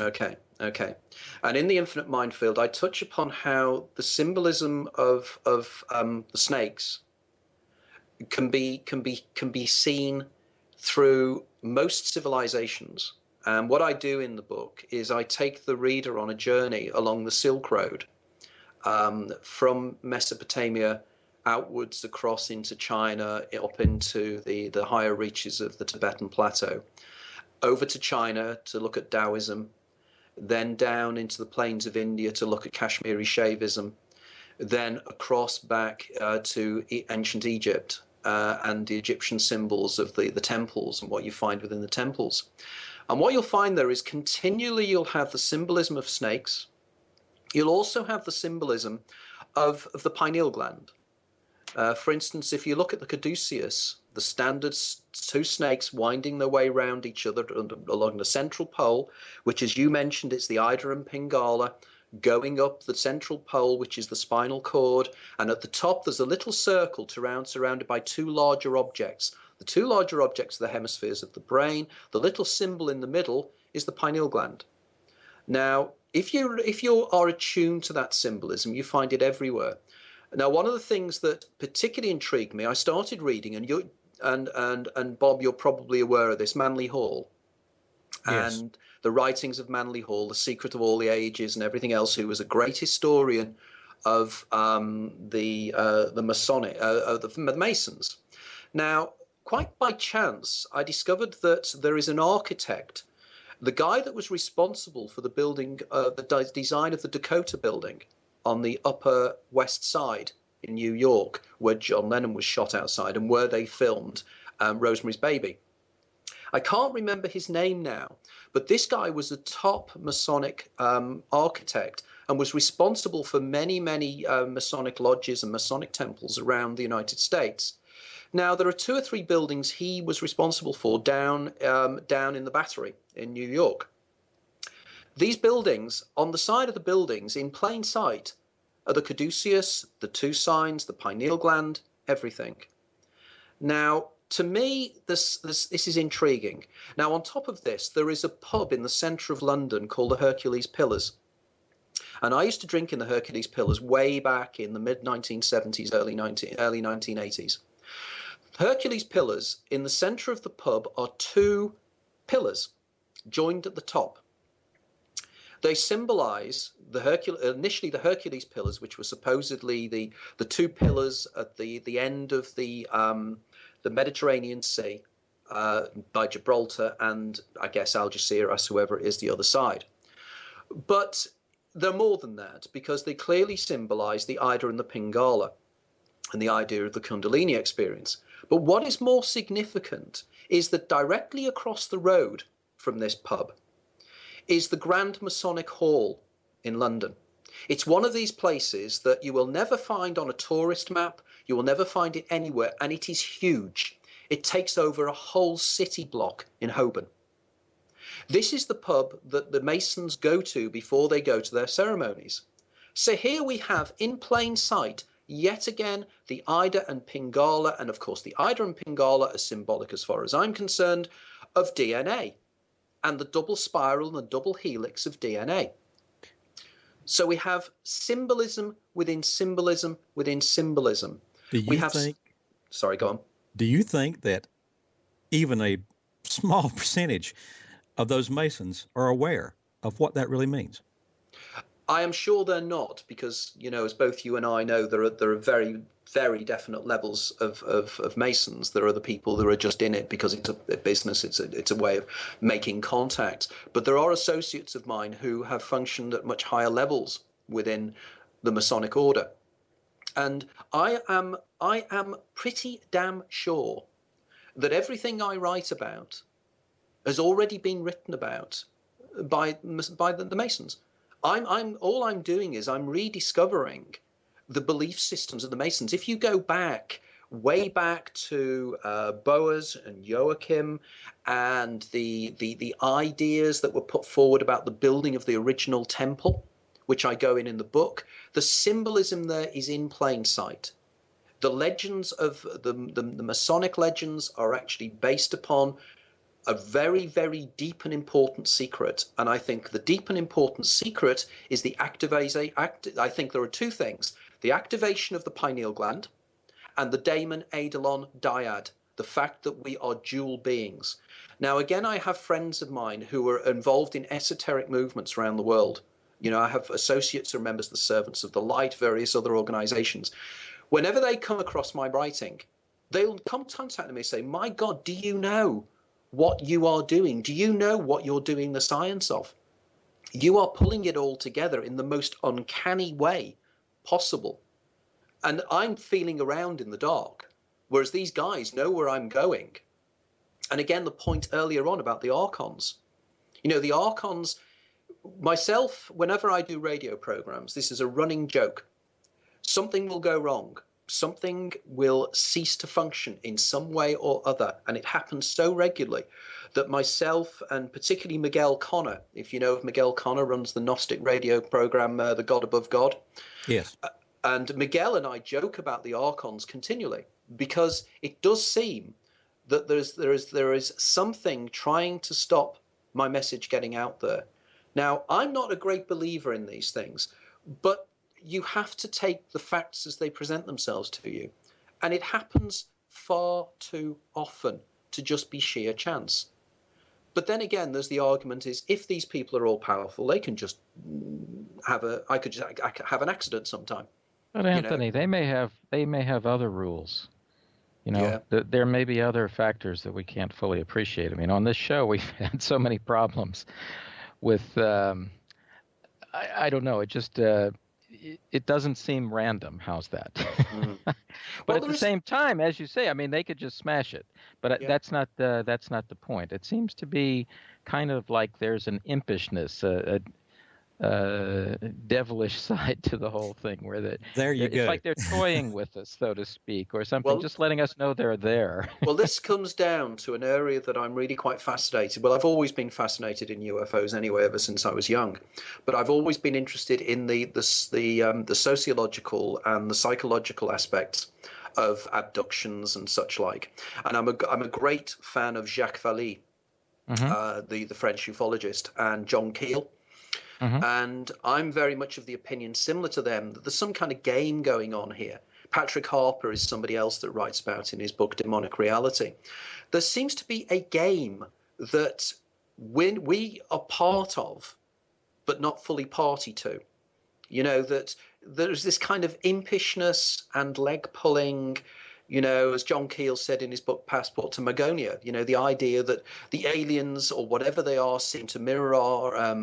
S2: Okay. And in the Infinite Minefield, I touch upon how the symbolism of the snakes can be seen through most civilizations. And what I do in the book is I take the reader on a journey along the Silk Road, from Mesopotamia outwards across into China, up into the higher reaches of the Tibetan Plateau, over to China to look at Taoism, then down into the plains of India to look at Kashmiri Shaivism, then across back to ancient Egypt and the Egyptian symbols of the temples and what you find within the temples. And what you'll find there is continually you'll have the symbolism of snakes. You'll also have the symbolism of the pineal gland. For instance, if you look at the caduceus, the standard two snakes winding their way around each other along the central pole, which, as you mentioned, it's the Ida and Pingala, going up the central pole, which is the spinal cord, and at the top there's a little circle surrounded by two larger objects. The two larger objects are the hemispheres of the brain. The little symbol in the middle is the pineal gland. Now, if you are attuned to that symbolism, you find it everywhere. Now, one of the things that particularly intrigued me, I started reading, and Bob, you're probably aware of this, Manly Hall.
S3: Yes.
S2: And the writings of Manly Hall, The Secret of All the Ages and everything else, who was a great historian of the Masons. Now, quite by chance, I discovered that there is an architect, the guy that was responsible for the building, the design of the Dakota building on the Upper West Side in New York, where John Lennon was shot outside and where they filmed Rosemary's Baby. I can't remember his name now, but this guy was a top Masonic architect and was responsible for many Masonic lodges and Masonic temples around the United States. Now, there are 2 or 3 buildings he was responsible for down in the Battery in New York. These buildings, on the side of the buildings, in plain sight, are the caduceus, the 2 signs, the pineal gland, everything. Now, to me, this is intriguing. Now, on top of this, there is a pub in the centre of London called the Hercules Pillars. And I used to drink in the Hercules Pillars way back in the mid-1970s, early 1980s. Hercules Pillars, in the centre of the pub, are 2 pillars joined at the top. They symbolize initially the Hercules Pillars, which were supposedly the 2 pillars at the end of the Mediterranean Sea by Gibraltar and I guess Algeciras, whoever it is, the other side. But they're more than that, because they clearly symbolize the Ida and the Pingala and the idea of the Kundalini experience. But what is more significant is that directly across the road from this pub is the Grand Masonic Hall in London. It's one of these places that you will never find on a tourist map, you will never find it anywhere, and it is huge. It takes over a whole city block in Holborn. This is the pub that the Masons go to before they go to their ceremonies. So here we have, in plain sight, yet again, the Ida and Pingala, and of course the Ida and Pingala are symbolic, as far as I'm concerned, of DNA, and the double spiral and the double helix of DNA. So we have symbolism within symbolism within symbolism. Sorry, go on.
S3: Do you think that even a small percentage of those Masons are aware of what that really means?
S2: I am sure they're not, because, as both you and I know, there are very, very definite levels of Masons. There are the people that are just in it because it's a business, it's a way of making contact. But there are associates of mine who have functioned at much higher levels within the Masonic order. And I am pretty damn sure that everything I write about has already been written about by the Masons. All I'm doing is I'm rediscovering the belief systems of the Masons. If you go back, way back to Boaz and Joachim, and the ideas that were put forward about the building of the original temple, which I go in the book, the symbolism there is in plain sight. The legends of the Masonic legends are actually based upon a very, very deep and important secret. And I think the deep and important secret is the I think there are two things: the activation of the pineal gland and the Daemon Eidolon dyad, the fact that we are dual beings. Now, again, I have friends of mine who are involved in esoteric movements around the world. I have associates or members of the Servants of the Light, various other organizations. Whenever they come across my writing, they'll come contact me and say, "My God, do you know what you are doing? Do you know what you're doing the science of? You are pulling it all together in the most uncanny way possible." And I'm feeling around in the dark, whereas these guys know where I'm going. And again, the point earlier on about the archons. The archons, myself, whenever I do radio programs, this is a running joke. Something will go wrong. Something will cease to function in some way or other. And it happens so regularly that myself, and particularly Miguel Connor, if you know of Miguel Connor, runs the Gnostic radio program, The God Above God.
S3: Yes.
S2: And Miguel and I joke about the archons continually, because it does seem that there is something trying to stop my message getting out there. Now, I'm not a great believer in these things, but you have to take the facts as they present themselves to you. And it happens far too often to just be sheer chance. But then again, there's the argument is, if these people are all powerful, they can just I could have an accident sometime.
S1: But Anthony, they may have other rules. There may be other factors that we can't fully appreciate. I mean, on this show, we've had so many problems with, I don't know, it just, it doesn't seem random. How's that? But at the same time, as you say, I mean, they could just smash it. But that's not the point. It seems to be kind of like there's an impishness, a devilish side to the whole thing, where it's like they're toying with us, so to speak, or something, just letting us know they're there.
S2: Well, this comes down to an area that I'm really quite fascinated. Well, I've always been fascinated in UFOs anyway, ever since I was young. But I've always been interested in the sociological and the psychological aspects of abductions and such like. And I'm a great fan of Jacques Vallée, the French ufologist, and John Keel. And I'm very much of the opinion, similar to them, that there's some kind of game going on here. Patrick Harper is somebody else that writes about in his book Demonic Reality. There seems to be a game that we are part of, but not fully party to. That there's this kind of impishness and leg pulling, You know, as John Keel said in his book Passport to Magonia, you know, the idea that the aliens or whatever they are seem to mirror our,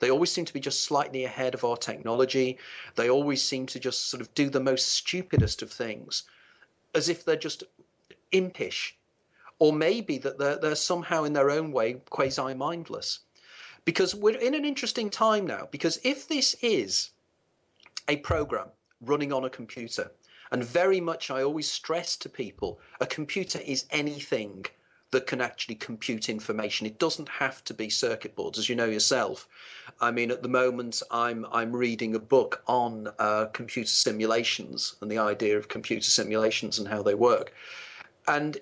S2: they always seem to be just slightly ahead of our technology. They always seem to just sort of do the most stupidest of things, as if they're just impish, or maybe that they're somehow in their own way quasi-mindless. Because we're in an interesting time now, because if this is a program running on a computer, and very much I always stress to people, a computer is anything that can actually compute information. It doesn't have to be circuit boards, as you know yourself. I mean, at the moment, I'm reading a book on computer simulations and the idea of computer simulations and how they work. And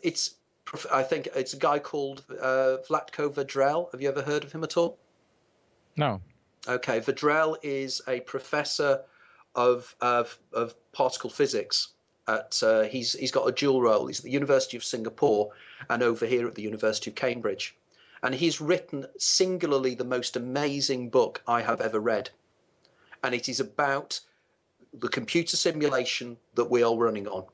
S2: I think it's a guy called Vlatko Vedrell. Have you ever heard of him at all?
S1: No.
S2: Okay, Vedrell is a professor of particle physics at he's got a dual role. He's at the University of Singapore and over here at the University of Cambridge, and he's written singularly the most amazing book I have ever read, and it is about the computer simulation that we are running on.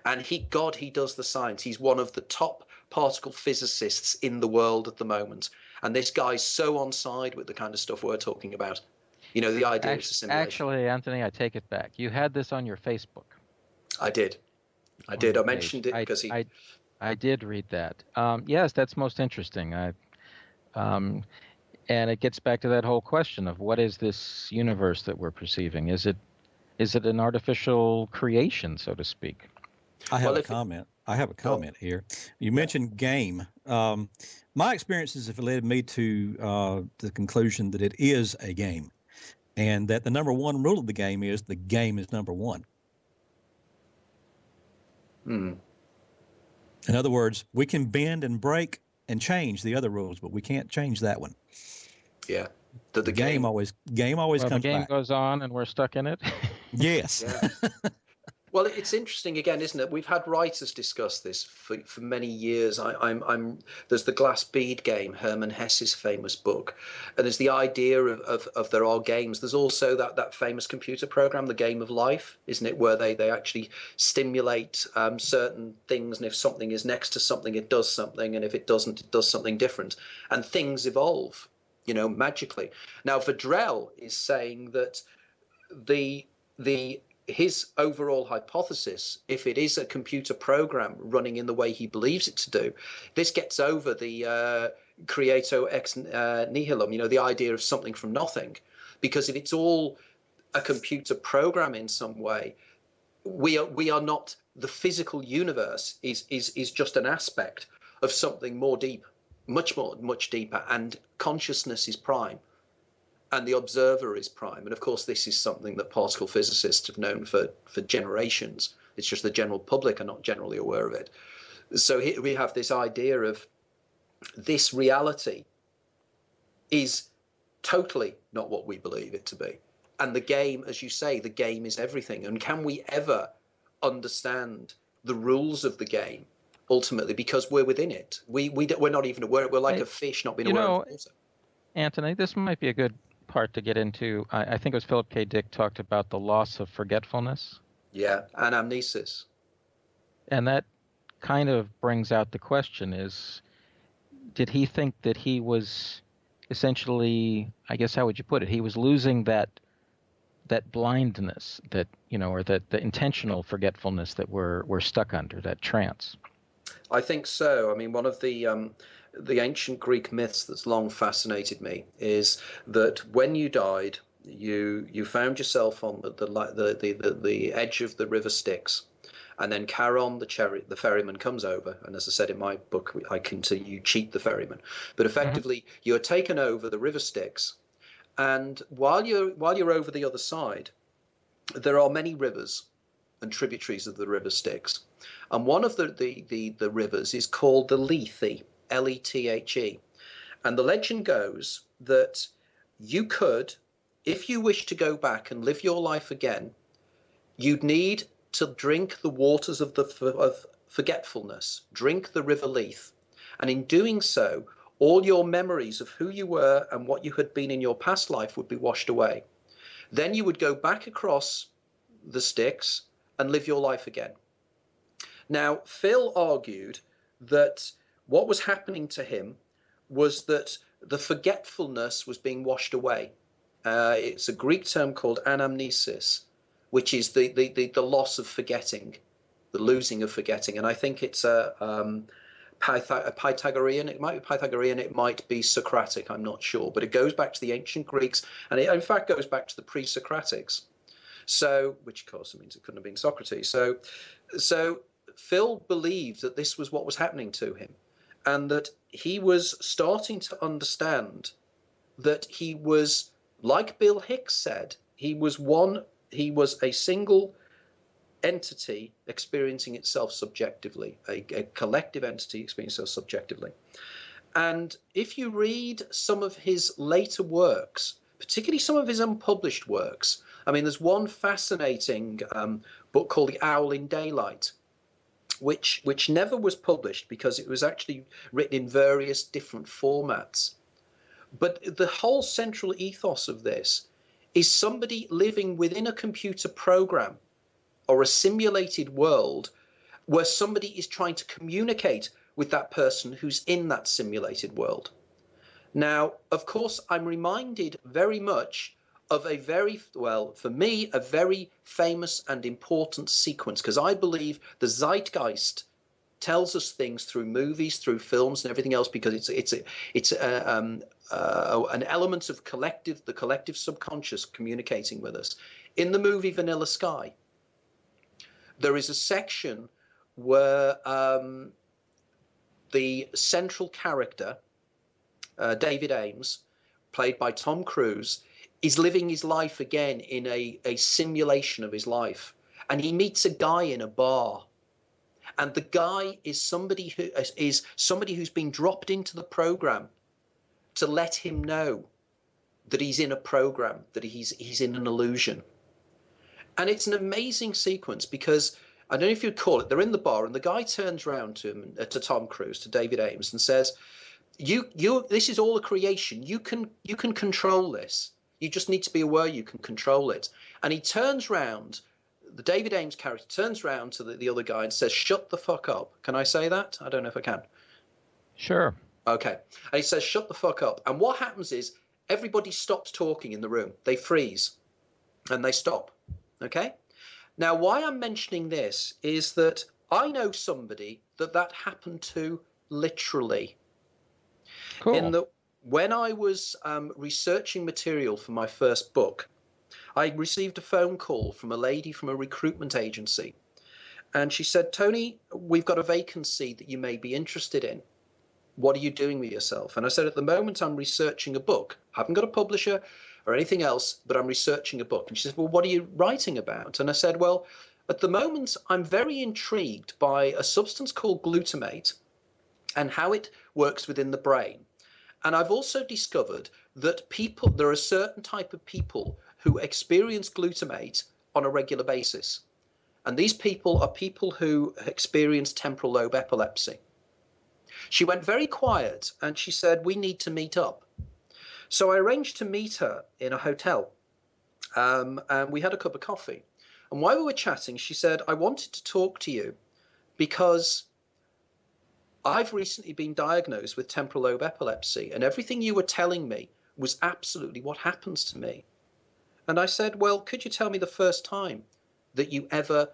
S2: And he does the science. He's one of the top particle physicists in the world at the moment, and this guy's so on side with the kind of stuff we're talking about. You know, the idea is a simulation.
S1: Actually, Anthony, I take it back. You had this on your Facebook.
S2: I did. I mentioned it because
S1: I did read that. Yes, that's most interesting. And it gets back to that whole question of what is this universe that we're perceiving? Is it an artificial creation, so to speak?
S3: I have a comment here. You mentioned game. My experiences have led me to the conclusion that it is a game, and that the number one rule of the game is number one. In other words, we can bend and break and change the other rules, but we can't change that one.
S2: Yeah.
S3: The game always comes back.
S1: The game goes on and we're stuck in it.
S3: Yes.
S2: Yeah. Well, it's interesting again, isn't it? We've had writers discuss this for many years. There's the glass bead game, Hermann Hesse's famous book, and there's the idea of there are games. There's also that famous computer program, The Game of Life, isn't it, where they actually stimulate certain things, and if something is next to something, it does something, and if it doesn't, it does something different, and things evolve, you know, magically. Now, Vedrell is saying that his overall hypothesis, if it is a computer program running in the way he believes it to do, this gets over the creator ex nihilum, you know, the idea of something from nothing. Because if it's all a computer program in some way, we are not, the physical universe is just an aspect of something more deep, much deeper, and consciousness is prime. And the observer is prime. And of course, this is something that particle physicists have known for generations. It's just the general public are not generally aware of it. So here we have this idea of this reality is totally not what we believe it to be. And the game, as you say, the game is everything. And can we ever understand the rules of the game ultimately, because we're within it? We're not even aware. We're like a fish not being aware of water.
S1: Anthony, this might be a good part to get into. I think it was Philip K. Dick talked about the loss of forgetfulness.
S2: Yeah, and amnesis.
S1: And that kind of brings out the question is, did he think that he was essentially, I guess, how would you put it? He was losing that blindness, that, you know, or that the intentional forgetfulness that we're stuck under, that trance.
S2: I think so. I mean, one of the ancient Greek myths that's long fascinated me is that when you died, you found yourself on the edge of the river Styx, and then Charon, the ferryman, comes over, and as I said in my book, I continue cheat the ferryman, but effectively you're taken over the river Styx, and while you're over the other side, there are many rivers and tributaries of the river Styx, and one of the rivers is called the Lethe. Lethe. And the legend goes that you could, if you wish to go back and live your life again, you'd need to drink the waters of forgetfulness, drink the river Lethe. And in doing so, all your memories of who you were and what you had been in your past life would be washed away. Then you would go back across the Styx and live your life again. Now, Phil argued that what was happening to him was that the forgetfulness was being washed away. It's a Greek term called anamnesis, which is the loss of forgetting, the losing of forgetting. And I think it's a Pythagorean. It might be Pythagorean, it might be Socratic, I'm not sure. But it goes back to the ancient Greeks, and it in fact goes back to the pre-Socratics. So, which of course means it couldn't have been Socrates. So Phil believed that this was what was happening to him, and that he was starting to understand that he was, like Bill Hicks said, he was a single entity experiencing itself subjectively, a collective entity experiencing itself subjectively. And if you read some of his later works, particularly some of his unpublished works, I mean, there's one fascinating book called The Owl in Daylight, which never was published because it was actually written in various different formats. But the whole central ethos of this is somebody living within a computer program or a simulated world where somebody is trying to communicate with that person who's in that simulated world. Now, of course, I'm reminded very much of a very, well, for me, a very famous and important sequence, because I believe the zeitgeist tells us things through movies, through films and everything else, because it's an element of the collective subconscious communicating with us. In the movie Vanilla Sky, there is a section where the central character, David Ames, played by Tom Cruise, is living his life again in a simulation of his life. And he meets a guy in a bar. And the guy is somebody who's been dropped into the program to let him know that he's in a program, that he's in an illusion. And it's an amazing sequence because, I don't know if you'd call it, they're in the bar and the guy turns around to him, to Tom Cruise, to David Ames, and says, this is all a creation. You can control this. You just need to be aware you can control it. And he turns round, the David Ames character turns round to the other guy and says, shut the fuck up. Can I say that? I don't know if I can.
S1: Sure.
S2: Okay. And he says, shut the fuck up. And what happens is everybody stops talking in the room. They freeze and they stop. Okay. Now, why I'm mentioning this is that I know somebody that happened to literally.
S1: Cool.
S2: When I was researching material for my first book, I received a phone call from a lady from a recruitment agency. And she said, Tony, we've got a vacancy that you may be interested in. What are you doing with yourself? And I said, at the moment, I'm researching a book. I haven't got a publisher or anything else, but I'm researching a book. And she said, well, what are you writing about? And I said, well, at the moment, I'm very intrigued by a substance called glutamate and how it works within the brain. And I've also discovered that there are a certain type of people who experience glutamate on a regular basis. And these people are people who experience temporal lobe epilepsy. She went very quiet and she said, we need to meet up. So I arranged to meet her in a hotel, and we had a cup of coffee. And while we were chatting, she said, I wanted to talk to you because I've recently been diagnosed with temporal lobe epilepsy, and everything you were telling me was absolutely what happens to me. And I said, well, could you tell me the first time that you ever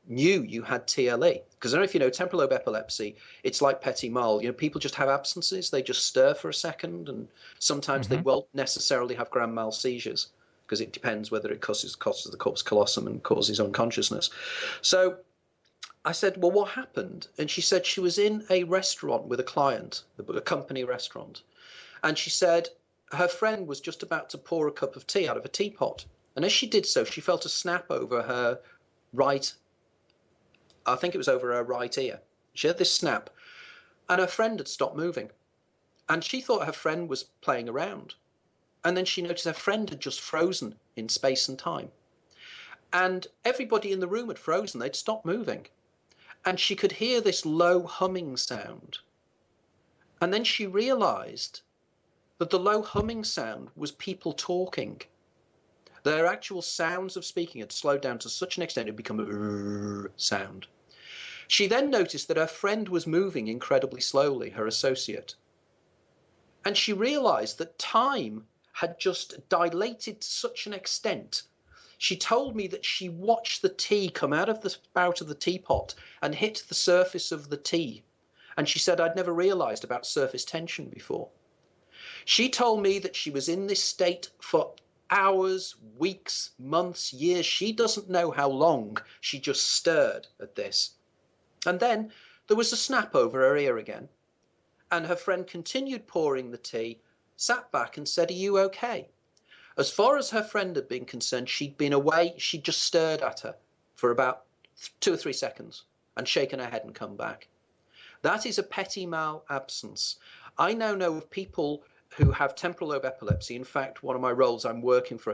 S2: knew you had TLE? Because I don't know if you know, temporal lobe epilepsy, it's like petit mal. You know, people just have absences. They just stir for a second, and sometimes they won't necessarily have grand mal seizures because it depends whether it causes the corpus callosum and causes unconsciousness. So I said, well, what happened? And she said she was in a restaurant with a client, a company restaurant. And she said her friend was just about to pour a cup of tea out of a teapot. And as she did so, she felt a snap over her right, I think it was over her right ear. She had this snap and her friend had stopped moving. And she thought her friend was playing around. And then she noticed her friend had just frozen in space and time. And everybody in the room had frozen. They'd stopped moving. And she could hear this low humming sound. And then she realized that the low humming sound was people talking. Their actual sounds of speaking had slowed down to such an extent it had become a sound. She then noticed that her friend was moving incredibly slowly, her associate. And she realized that time had just dilated to such an extent. She told me that she watched the tea come out of the spout of the teapot and hit the surface of the tea. And she said, I'd never realized about surface tension before. She told me that she was in this state for hours, weeks, months, years. She doesn't know how long. She just stared at this. And then there was a snap over her ear again. And her friend continued pouring the tea, sat back and said, are you okay? As far as her friend had been concerned, she'd been away. She just stared at her for about 2 or 3 seconds and shaken her head and come back. That is a petit mal absence. I now know of people who have temporal lobe epilepsy. In fact, one of my roles, I'm working for,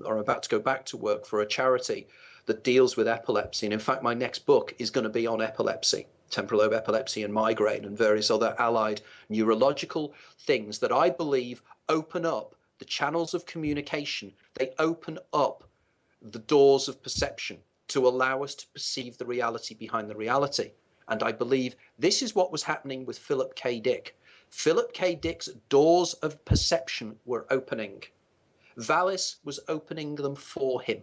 S2: or about to go back to work for a charity that deals with epilepsy. And in fact, my next book is going to be on epilepsy, temporal lobe epilepsy and migraine and various other allied neurological things that I believe open up the channels of communication. They open up the doors of perception to allow us to perceive the reality behind the reality. And I believe this is what was happening with Philip K. Dick. Philip K. Dick's doors of perception were opening. Vallis was opening them for him.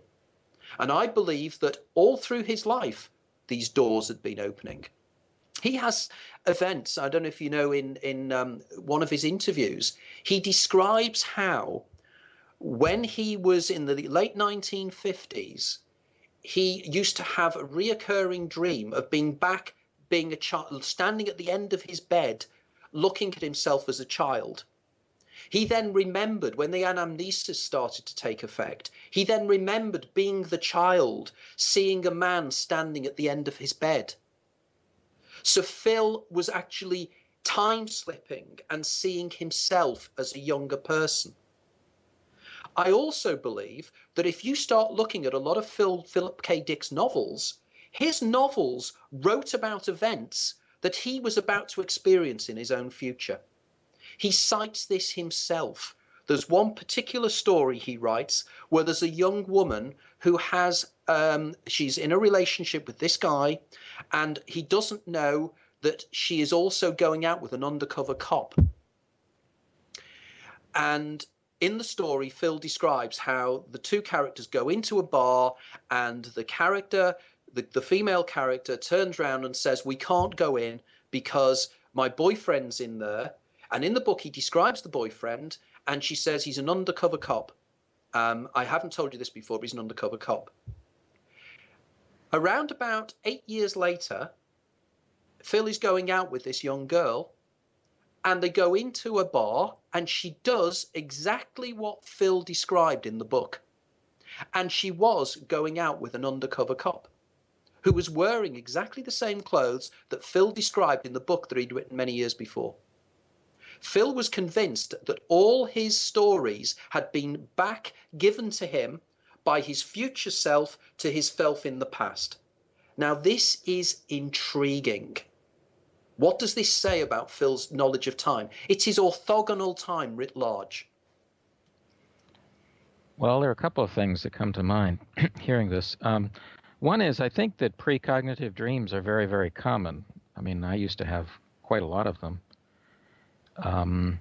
S2: And I believe that all through his life, these doors had been opening. He has events, I don't know if you know, in one of his interviews, he describes how when he was in the late 1950s, he used to have a reoccurring dream of being a child, standing at the end of his bed, looking at himself as a child. He then remembered when the anamnesis started to take effect, he then remembered being the child, seeing a man standing at the end of his bed. So Phil was actually time slipping and seeing himself as a younger person. I also believe that if you start looking at a lot of Philip K. Dick's novels, his novels wrote about events that he was about to experience in his own future. He cites this himself. There's one particular story he writes where there's a young woman who has, she's in a relationship with this guy, and he doesn't know that she is also going out with an undercover cop. And in the story, Phil describes how the two characters go into a bar and the character, the female character turns around and says, we can't go in because my boyfriend's in there. And in the book, he describes the boyfriend and she says he's an undercover cop. I haven't told you this before, but he's an undercover cop. Around about 8 years later, Phil is going out with this young girl and they go into a bar and she does exactly what Phil described in the book. And she was going out with an undercover cop who was wearing exactly the same clothes that Phil described in the book that he'd written many years before. Phil was convinced that all his stories had been back given to him by his future self to his self in the past. Now, this is intriguing. What does this say about Phil's knowledge of time? It is orthogonal time writ large.
S1: Well, there are a couple of things that come to mind hearing this. One is I think that precognitive dreams are very, very common. I mean, I used to have quite a lot of them. And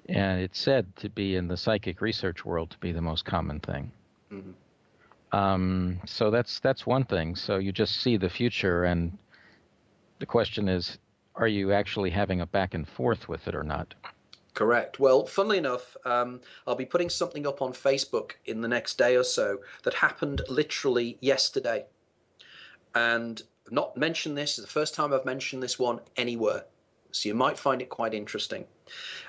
S1: it's said to be in the psychic research world to be the most common thing. Mm-hmm. So that's one thing. So you just see the future, and the question is, are you actually having a back and forth with it or not?
S2: Correct. Well, funnily enough, I'll be putting something up on Facebook in the next day or so that happened literally yesterday. And I've not mentioned this. It's the first time I've mentioned this one anywhere. So you might find it quite interesting.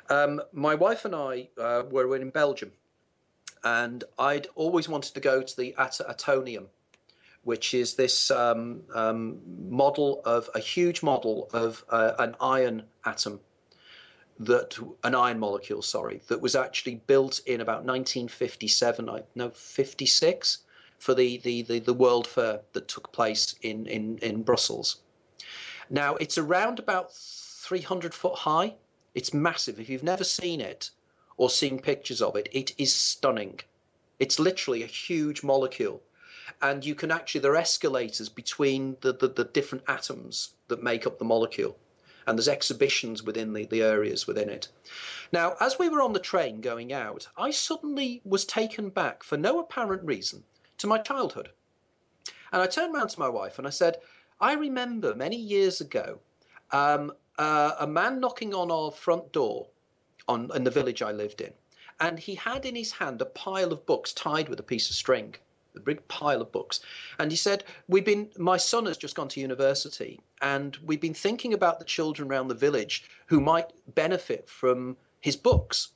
S2: My wife and I were in Belgium, and I'd always wanted to go to the Atonium, which is this model of a huge model of an iron atom, an iron molecule, sorry, that was actually built in about 1957, 56, for the World Fair that took place in Brussels. Now, it's around about 300 foot high. It's massive. If you've never seen it or seen pictures of it, it is stunning. It's literally a huge molecule. And you can actually, there are escalators between the different atoms that make up the molecule. And there's exhibitions within the areas within it. Now, as we were on the train going out, I suddenly was taken back for no apparent reason to my childhood. And I turned around to my wife and I said, I remember many years ago, a man knocking on our front door in the village I lived in. And he had in his hand a pile of books tied with a piece of string, a big pile of books. And he said, my son has just gone to university, and we've been thinking about the children around the village who might benefit from his books.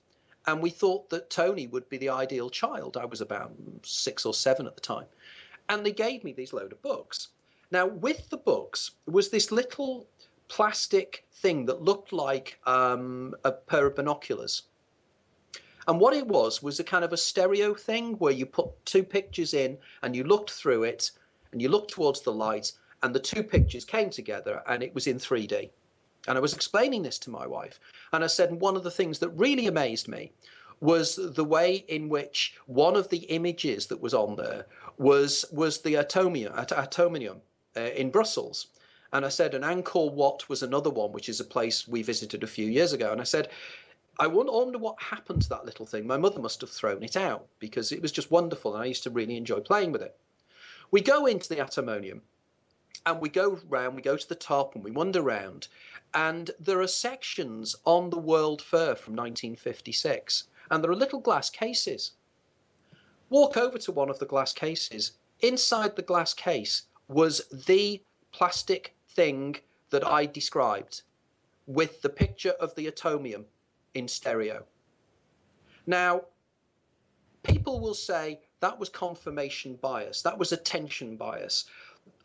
S2: And we thought that Tony would be the ideal child. I was about 6 or 7 at the time. And they gave me these load of books. Now, with the books was this little plastic thing that looked like a pair of binoculars. And what it was a kind of a stereo thing where you put 2 pictures in and you looked through it and you looked towards the light and the 2 pictures came together and it was in 3D. And I was explaining this to my wife and I said one of the things that really amazed me was the way in which one of the images that was on there was the Atomium in Brussels. And I said, and Angkor Wat was another one, which is a place we visited a few years ago. And I said, I wonder what happened to that little thing. My mother must have thrown it out because it was just wonderful and I used to really enjoy playing with it. We go into the Atomium and we go round, we go to the top and we wander around. And there are sections on the World Fair from 1956 and there are little glass cases. Walk over to one of the glass cases. Inside the glass case was the plastic thing that I described with the picture of the Atomium in stereo. Now, people will say that was confirmation bias, that was attention bias.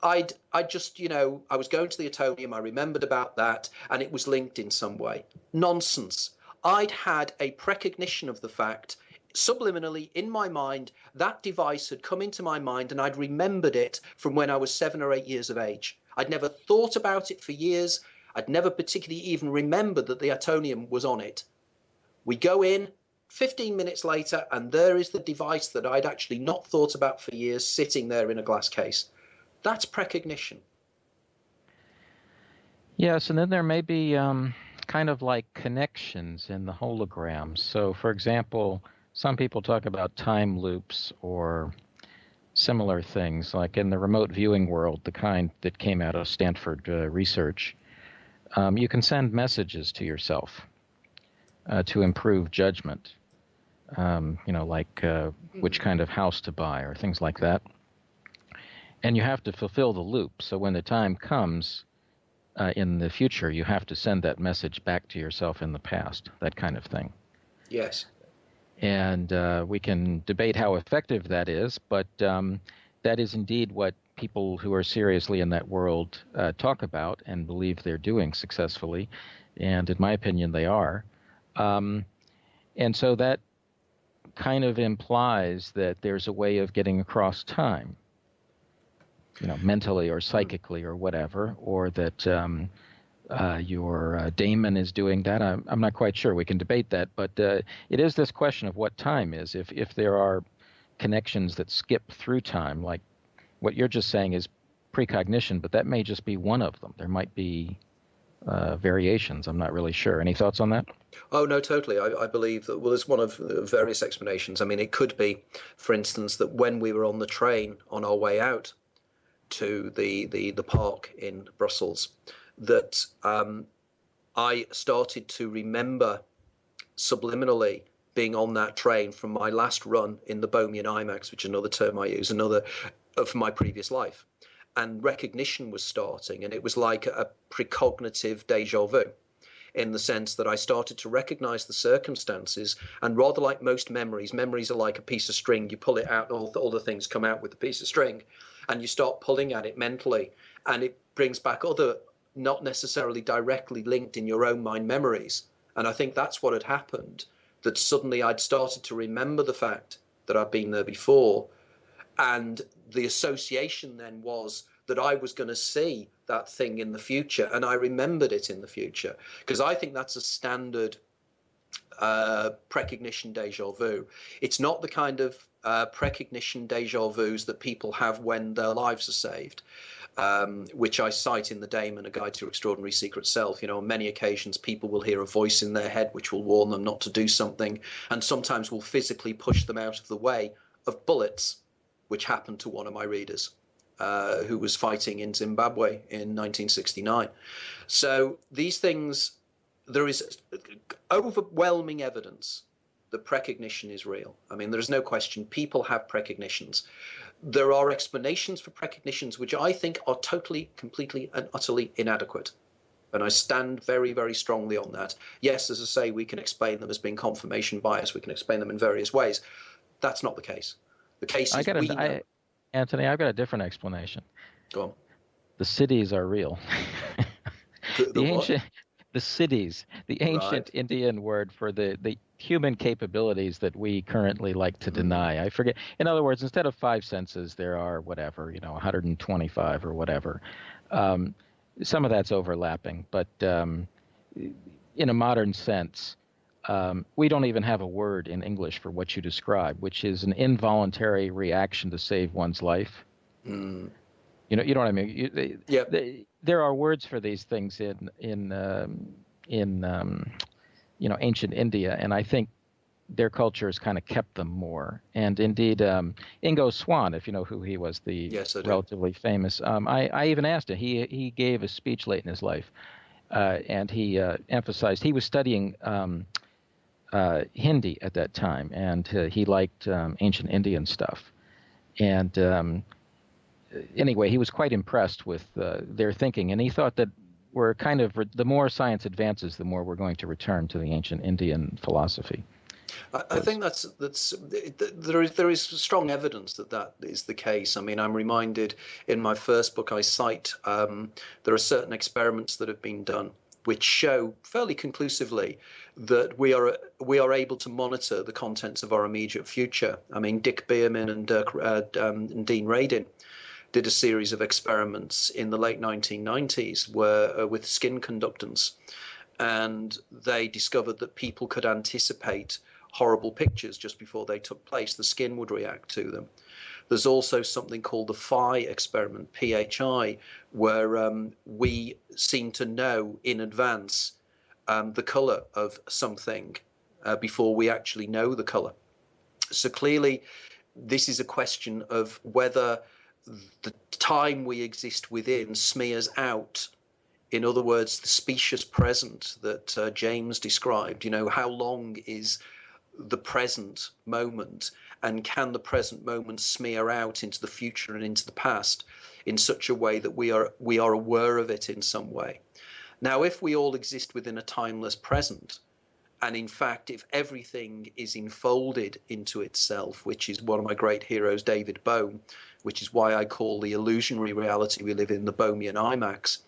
S2: I just, I was going to the Atomium, I remembered about that, and it was linked in some way. Nonsense. I'd had a precognition of the fact, subliminally in my mind, that device had come into my mind and I'd remembered it from when I was 7 or 8 years of age. I'd never thought about it for years. I'd never particularly even remembered that the Atomium was on it. We go in 15 minutes later and there is the device that I'd actually not thought about for years sitting there in a glass case. That's precognition.
S1: Yes, and then there may be kind of like connections in the holograms. So, for example, some people talk about time loops or similar things, like in the remote viewing world, the kind that came out of Stanford research. You can send messages to yourself to improve judgment, like which kind of house to buy or things like that. And you have to fulfill the loop. So when the time comes in the future, you have to send that message back to yourself in the past, that kind of thing.
S2: Yes.
S1: And we can debate how effective that is, but that is indeed what people who are seriously in that world talk about and believe they're doing successfully. And in my opinion, they are. And so that kind of implies that there's a way of getting across time, mentally or psychically or whatever, or that your daemon is doing that. I'm not quite sure. We can debate that, but it is this question of what time is. If there are connections that skip through time, like what you're just saying is precognition, but that may just be one of them. There might be variations. I'm not really sure. Any thoughts on that?
S2: Oh, no, totally. I believe that, there's one of various explanations. I mean, it could be, for instance, that when we were on the train on our way out to the park in Brussels, that I started to remember subliminally being on that train from my last run in the Bohemian IMAX, which is another term I use, another of my previous life. And recognition was starting, and it was like a precognitive deja vu, in the sense that I started to recognize the circumstances, and rather like most memories are like a piece of string. You pull it out and all the things come out with the piece of string, and you start pulling at it mentally, and it brings back other not necessarily directly linked in your own mind memories. And I think that's what had happened, that suddenly I'd started to remember the fact that I'd been there before, and the association then was that I was going to see that thing in the future, and I remembered it in the future, because I think that's a standard precognition deja vu. It's not the kind of precognition deja vus that people have when their lives are saved, which I cite in the Daemon, A Guide to Your Extraordinary Secret Self. On many occasions, people will hear a voice in their head which will warn them not to do something, and sometimes will physically push them out of the way of bullets, which happened to one of my readers who was fighting in Zimbabwe in 1969. So these things, there is overwhelming evidence that precognition is real. I mean, there is no question. People have precognitions. There are explanations for precognitions which I think are totally, completely, and utterly inadequate. And I stand very, very strongly on that. Yes, as I say, we can explain them as being confirmation bias. We can explain them in various ways. That's not the case. The case is
S1: Anthony, I've got a different explanation.
S2: Go on.
S1: The cities are real.
S2: The
S1: ancient, the cities, the ancient
S2: Right.
S1: Indian word for the human capabilities that we currently like to deny. I forget. In other words, instead of 5 senses, there are whatever, 125 or whatever. Some of that's overlapping, but in a modern sense, we don't even have a word in English for what you describe, which is an involuntary reaction to save one's life. You know what I mean? There are words for these things in ancient India, and I think their culture has kind of kept them more. And indeed, Ingo Swann, if you know who he was, the relatively famous. I even asked him. He gave a speech late in his life, and he emphasized he was studying Hindi at that time, and he liked ancient Indian stuff. And anyway, he was quite impressed with their thinking, and he thought that we're kind of the more science advances, the more we're going to return to the ancient Indian philosophy.
S2: I think there is strong evidence that is the case. I mean, I'm reminded in my first book I cite there are certain experiments that have been done which show fairly conclusively that we are able to monitor the contents of our immediate future. I mean, Dick Bierman and Dean Radin did a series of experiments in the late 1990s with skin conductance, and they discovered that people could anticipate horrible pictures just before they took place. The skin would react to them. There's also something called the PHI experiment, PHI, where we seem to know in advance the color of something before we actually know the color. So clearly, this is a question of whether the time we exist within smears out. In other words, the specious present that James described. How long is the present moment, and can the present moment smear out into the future and into the past in such a way that we are aware of it in some way? Now, if we all exist within a timeless present, and in fact, if everything is enfolded into itself, which is one of my great heroes, David Bohm, which is why I call the illusionary reality we live in the Bohmian IMAX,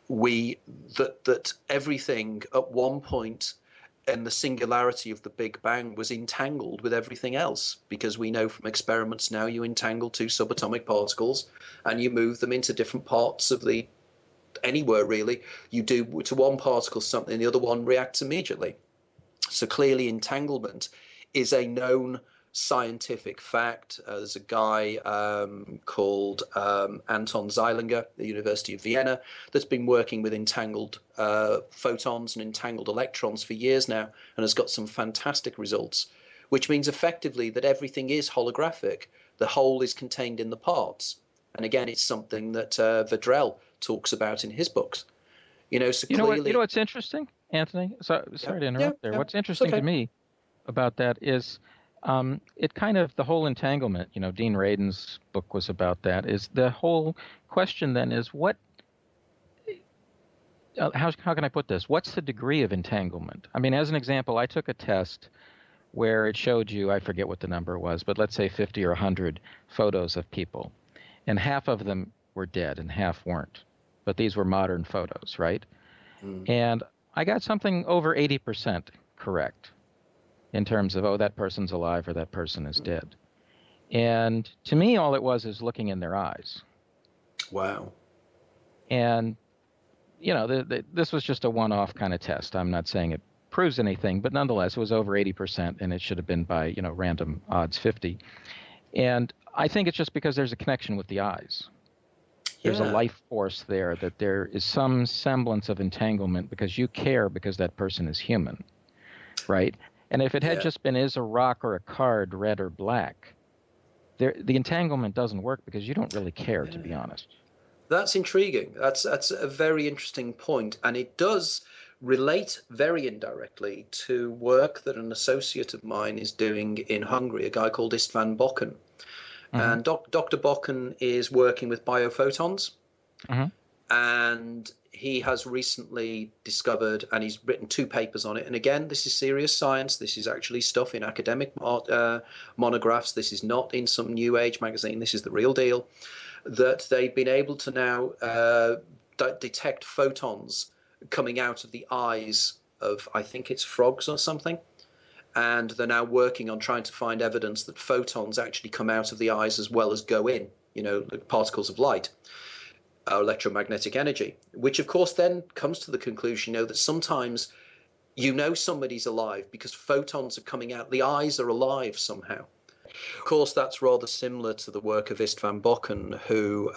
S2: that everything at one point in the singularity of the Big Bang was entangled with everything else, because we know from experiments now you entangle two subatomic particles and you move them into different parts of anywhere really. You do to one particle something, the other one reacts immediately. So clearly entanglement is a known scientific fact. There's a guy called Anton Zeilinger at the University of Vienna that's been working with entangled photons and entangled electrons for years now, and has got some fantastic results, which means effectively that everything is holographic. The whole is contained in the parts. And again, it's something that Vedrell talks about in his books. So clearly...
S1: You know what's interesting, Anthony? Sorry to interrupt there. What's interesting to me about that is it kind of, the whole entanglement, Dean Radin's book was about that, is the whole question then is how can I put this? What's the degree of entanglement? I mean, as an example, I took a test where it showed you, I forget what the number was, but let's say 50 or 100 photos of people, and half of them were dead and half weren't. But these were modern photos, right? And I got something over 80% correct in terms of, that person's alive or that person is dead. And to me, all it was is looking in their eyes.
S2: Wow.
S1: And, this was just a one-off kind of test. I'm not saying it proves anything, but nonetheless, it was over 80%, and it should have been by, random odds 50. And I think it's just because there's a connection with the eyes. There's a
S2: Yeah.
S1: life force there, that there is some semblance of entanglement because you care because that person is human, right? And if it had just been is a rock or a card, red or black, the entanglement doesn't work because you don't really care, to be honest.
S2: That's intriguing. That's a very interesting point, and it does relate very indirectly to work that an associate of mine is doing in Hungary, a guy called István Bokken. And Dr. Bokken is working with biophotons, and he has recently discovered, and he's written 2 papers on it. And again, this is serious science. This is actually stuff in academic monographs. This is not in some New Age magazine. This is the real deal. That they've been able to now detect photons coming out of the eyes of, I think it's frogs or something. And they're now working on trying to find evidence that photons actually come out of the eyes as well as go in, like particles of light, electromagnetic energy, which of course then comes to the conclusion, that sometimes somebody's alive because photons are coming out, the eyes are alive somehow. Of course, that's rather similar to the work of István Bokken, who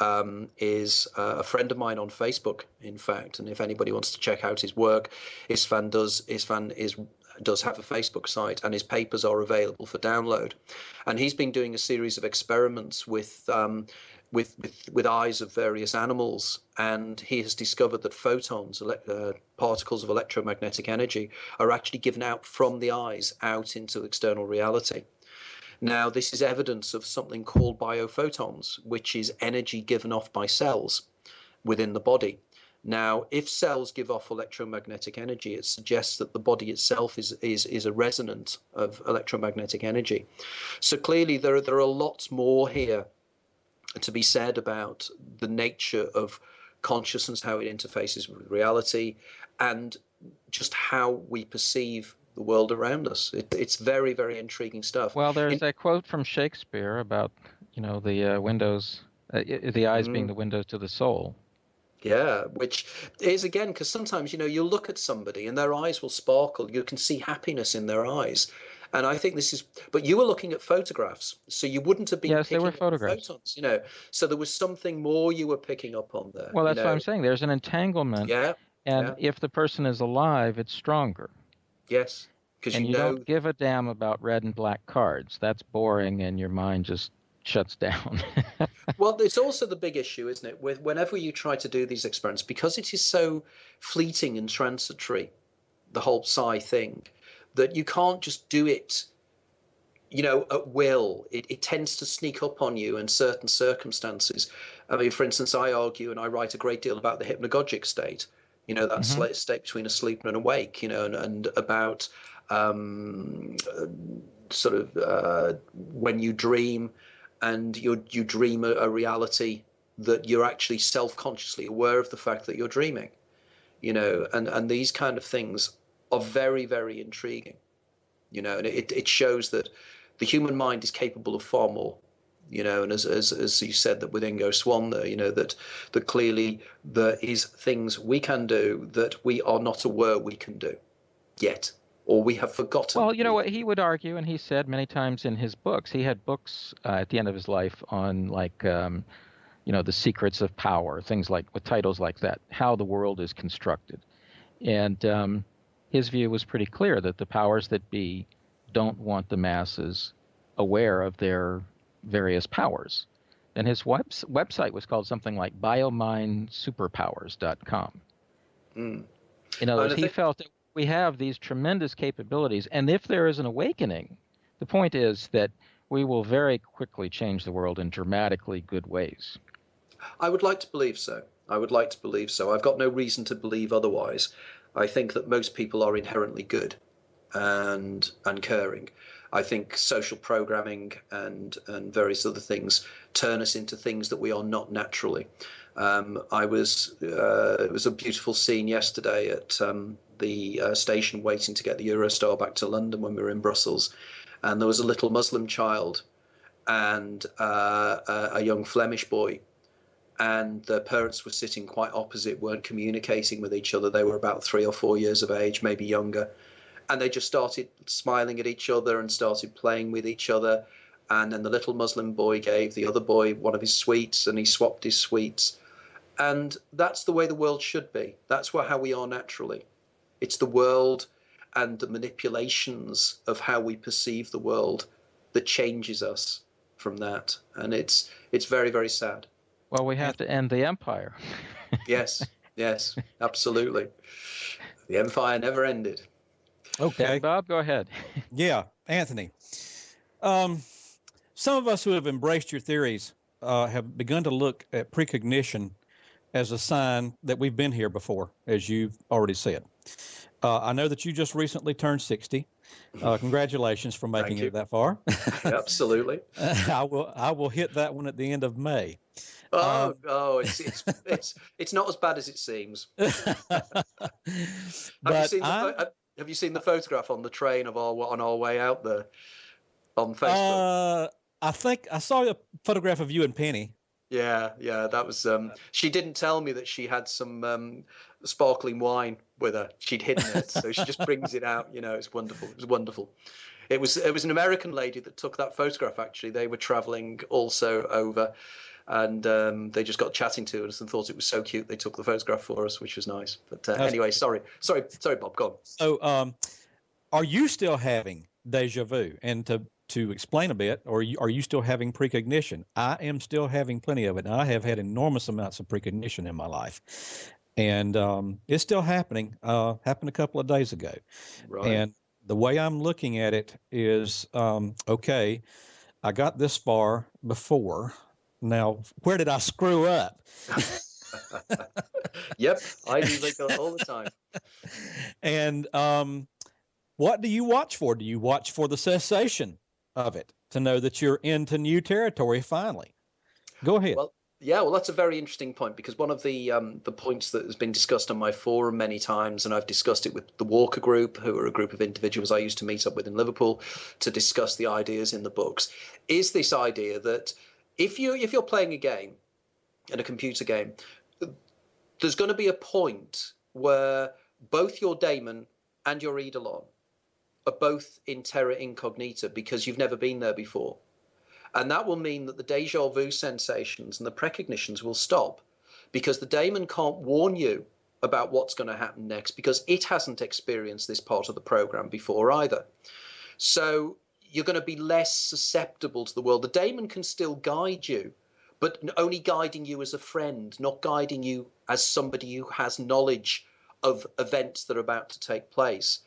S2: is a friend of mine on Facebook, in fact. And if anybody wants to check out his work, István does have a Facebook site, and his papers are available for download. And he's been doing a series of experiments with eyes of various animals, and he has discovered that photons, particles of electromagnetic energy, are actually given out from the eyes out into external reality. Now, this is evidence of something called biophotons, which is energy given off by cells within the body. Now, if cells give off electromagnetic energy, it suggests that the body itself is a resonant of electromagnetic energy. So clearly, there are lots more here to be said about the nature of consciousness, how it interfaces with reality, and just how we perceive the world around us. It's very, very intriguing stuff.
S1: Well, there's a quote from Shakespeare about, the windows, the eyes being the windows to the soul.
S2: Yeah, which is, again, because sometimes, you look at somebody and their eyes will sparkle. You can see happiness in their eyes. And I think this is, but you were looking at photographs, so you wouldn't have been picking up photons, So there was something more you were picking up on there.
S1: Well, that's what I'm saying. There's an entanglement.
S2: Yeah.
S1: And if the person is alive, it's stronger.
S2: Yes.
S1: And you don't give a damn about red and black cards. That's boring, and your mind just shuts down.
S2: Well, it's also the big issue, isn't it? Whenever you try to do these experiments, because it is so fleeting and transitory, the whole psi thing, that you can't just do it, at will. It tends to sneak up on you in certain circumstances. I mean, for instance, I argue and I write a great deal about the hypnagogic state, that state between asleep and awake, and about when you dream, and you dream a reality that you're actually self-consciously aware of the fact that you're dreaming, and these kind of things are very, very intriguing, and it shows that the human mind is capable of far more, and as you said, that with Ingo Swann there, that clearly there is things we can do that we are not aware we can do yet, or we have forgotten.
S1: Well, what he would argue, and he said many times in his books, he had books at the end of his life on the secrets of power, things like with titles like that, how the world is constructed. And his view was pretty clear that the powers that be don't want the masses aware of their various powers. And his website was called something like biomindsuperpowers.com. In other words, he felt that we have these tremendous capabilities, and if there is an awakening, the point is that we will very quickly change the world in dramatically good ways.
S2: I would like to believe so. I've got no reason to believe otherwise. I think that most people are inherently good and caring. I think social programming and various other things turn us into things that we are not naturally. It was a beautiful scene yesterday at the station waiting to get the Eurostar back to London when we were in Brussels, and there was a little Muslim child and a young Flemish boy, and their parents were sitting quite opposite, weren't communicating with each other. They were about 3 or 4 years of age, maybe younger, And they just started smiling at each other and started playing with each other. And then the little Muslim boy gave the other boy one of his sweets, and he swapped his sweets. And that's the way the world should be. That's how we are naturally. It's the world and the manipulations of how we perceive the world that changes us from that. And it's very, very sad.
S1: Well, we have to end the empire.
S2: Yes, yes, absolutely. The empire never ended.
S3: Okay.
S1: Bob, go ahead.
S3: Yeah, Anthony. Some of us who have embraced your theories have begun to look at precognition as a sign that we've been here before, as you've already said. I know that you just recently turned 60. Congratulations for making it that far.
S2: Absolutely.
S3: I will hit that one at the end of May.
S2: It's not as bad as it seems. Have you seen the photograph on the train on our way out there on Facebook?
S3: I think I saw a photograph of you and Penny.
S2: Yeah, that was. She didn't tell me that she had some sparkling wine with her. She'd hidden it, so she just brings it out. It's wonderful. It was wonderful. It was an American lady that took that photograph. Actually, they were traveling also over, and they just got chatting to us and thought it was so cute. They took the photograph for us, which was nice. But anyway, sorry, Bob, go on.
S3: So, are you still having deja vu? And to explain a bit, or are you still having precognition? I am still having plenty of it. And I have had enormous amounts of precognition in my life, and it's still happening. Happened a couple of days ago,
S2: right.
S3: And the way I'm looking at it is, okay, I got this far before. Now, where did I screw up?
S2: Yep, I do that all the time.
S3: And what do you watch for? Do you watch for the cessation of it to know that you're into new territory finally? Go ahead.
S2: Well, that's a very interesting point, because one of the points that has been discussed on my forum many times, and I've discussed it with the Walker Group, who are a group of individuals I used to meet up with in Liverpool to discuss the ideas in the books, is this idea that if you're playing a game, and a computer game, there's going to be a point where both your daemon and your eidolon are both in terra incognita because you've never been there before. And that will mean that the deja vu sensations and the precognitions will stop, because the daemon can't warn you about what's going to happen next, because it hasn't experienced this part of the program before either. So you're going to be less susceptible to the world. The daemon can still guide you, but only guiding you as a friend, not guiding you as somebody who has knowledge of events that are about to take place.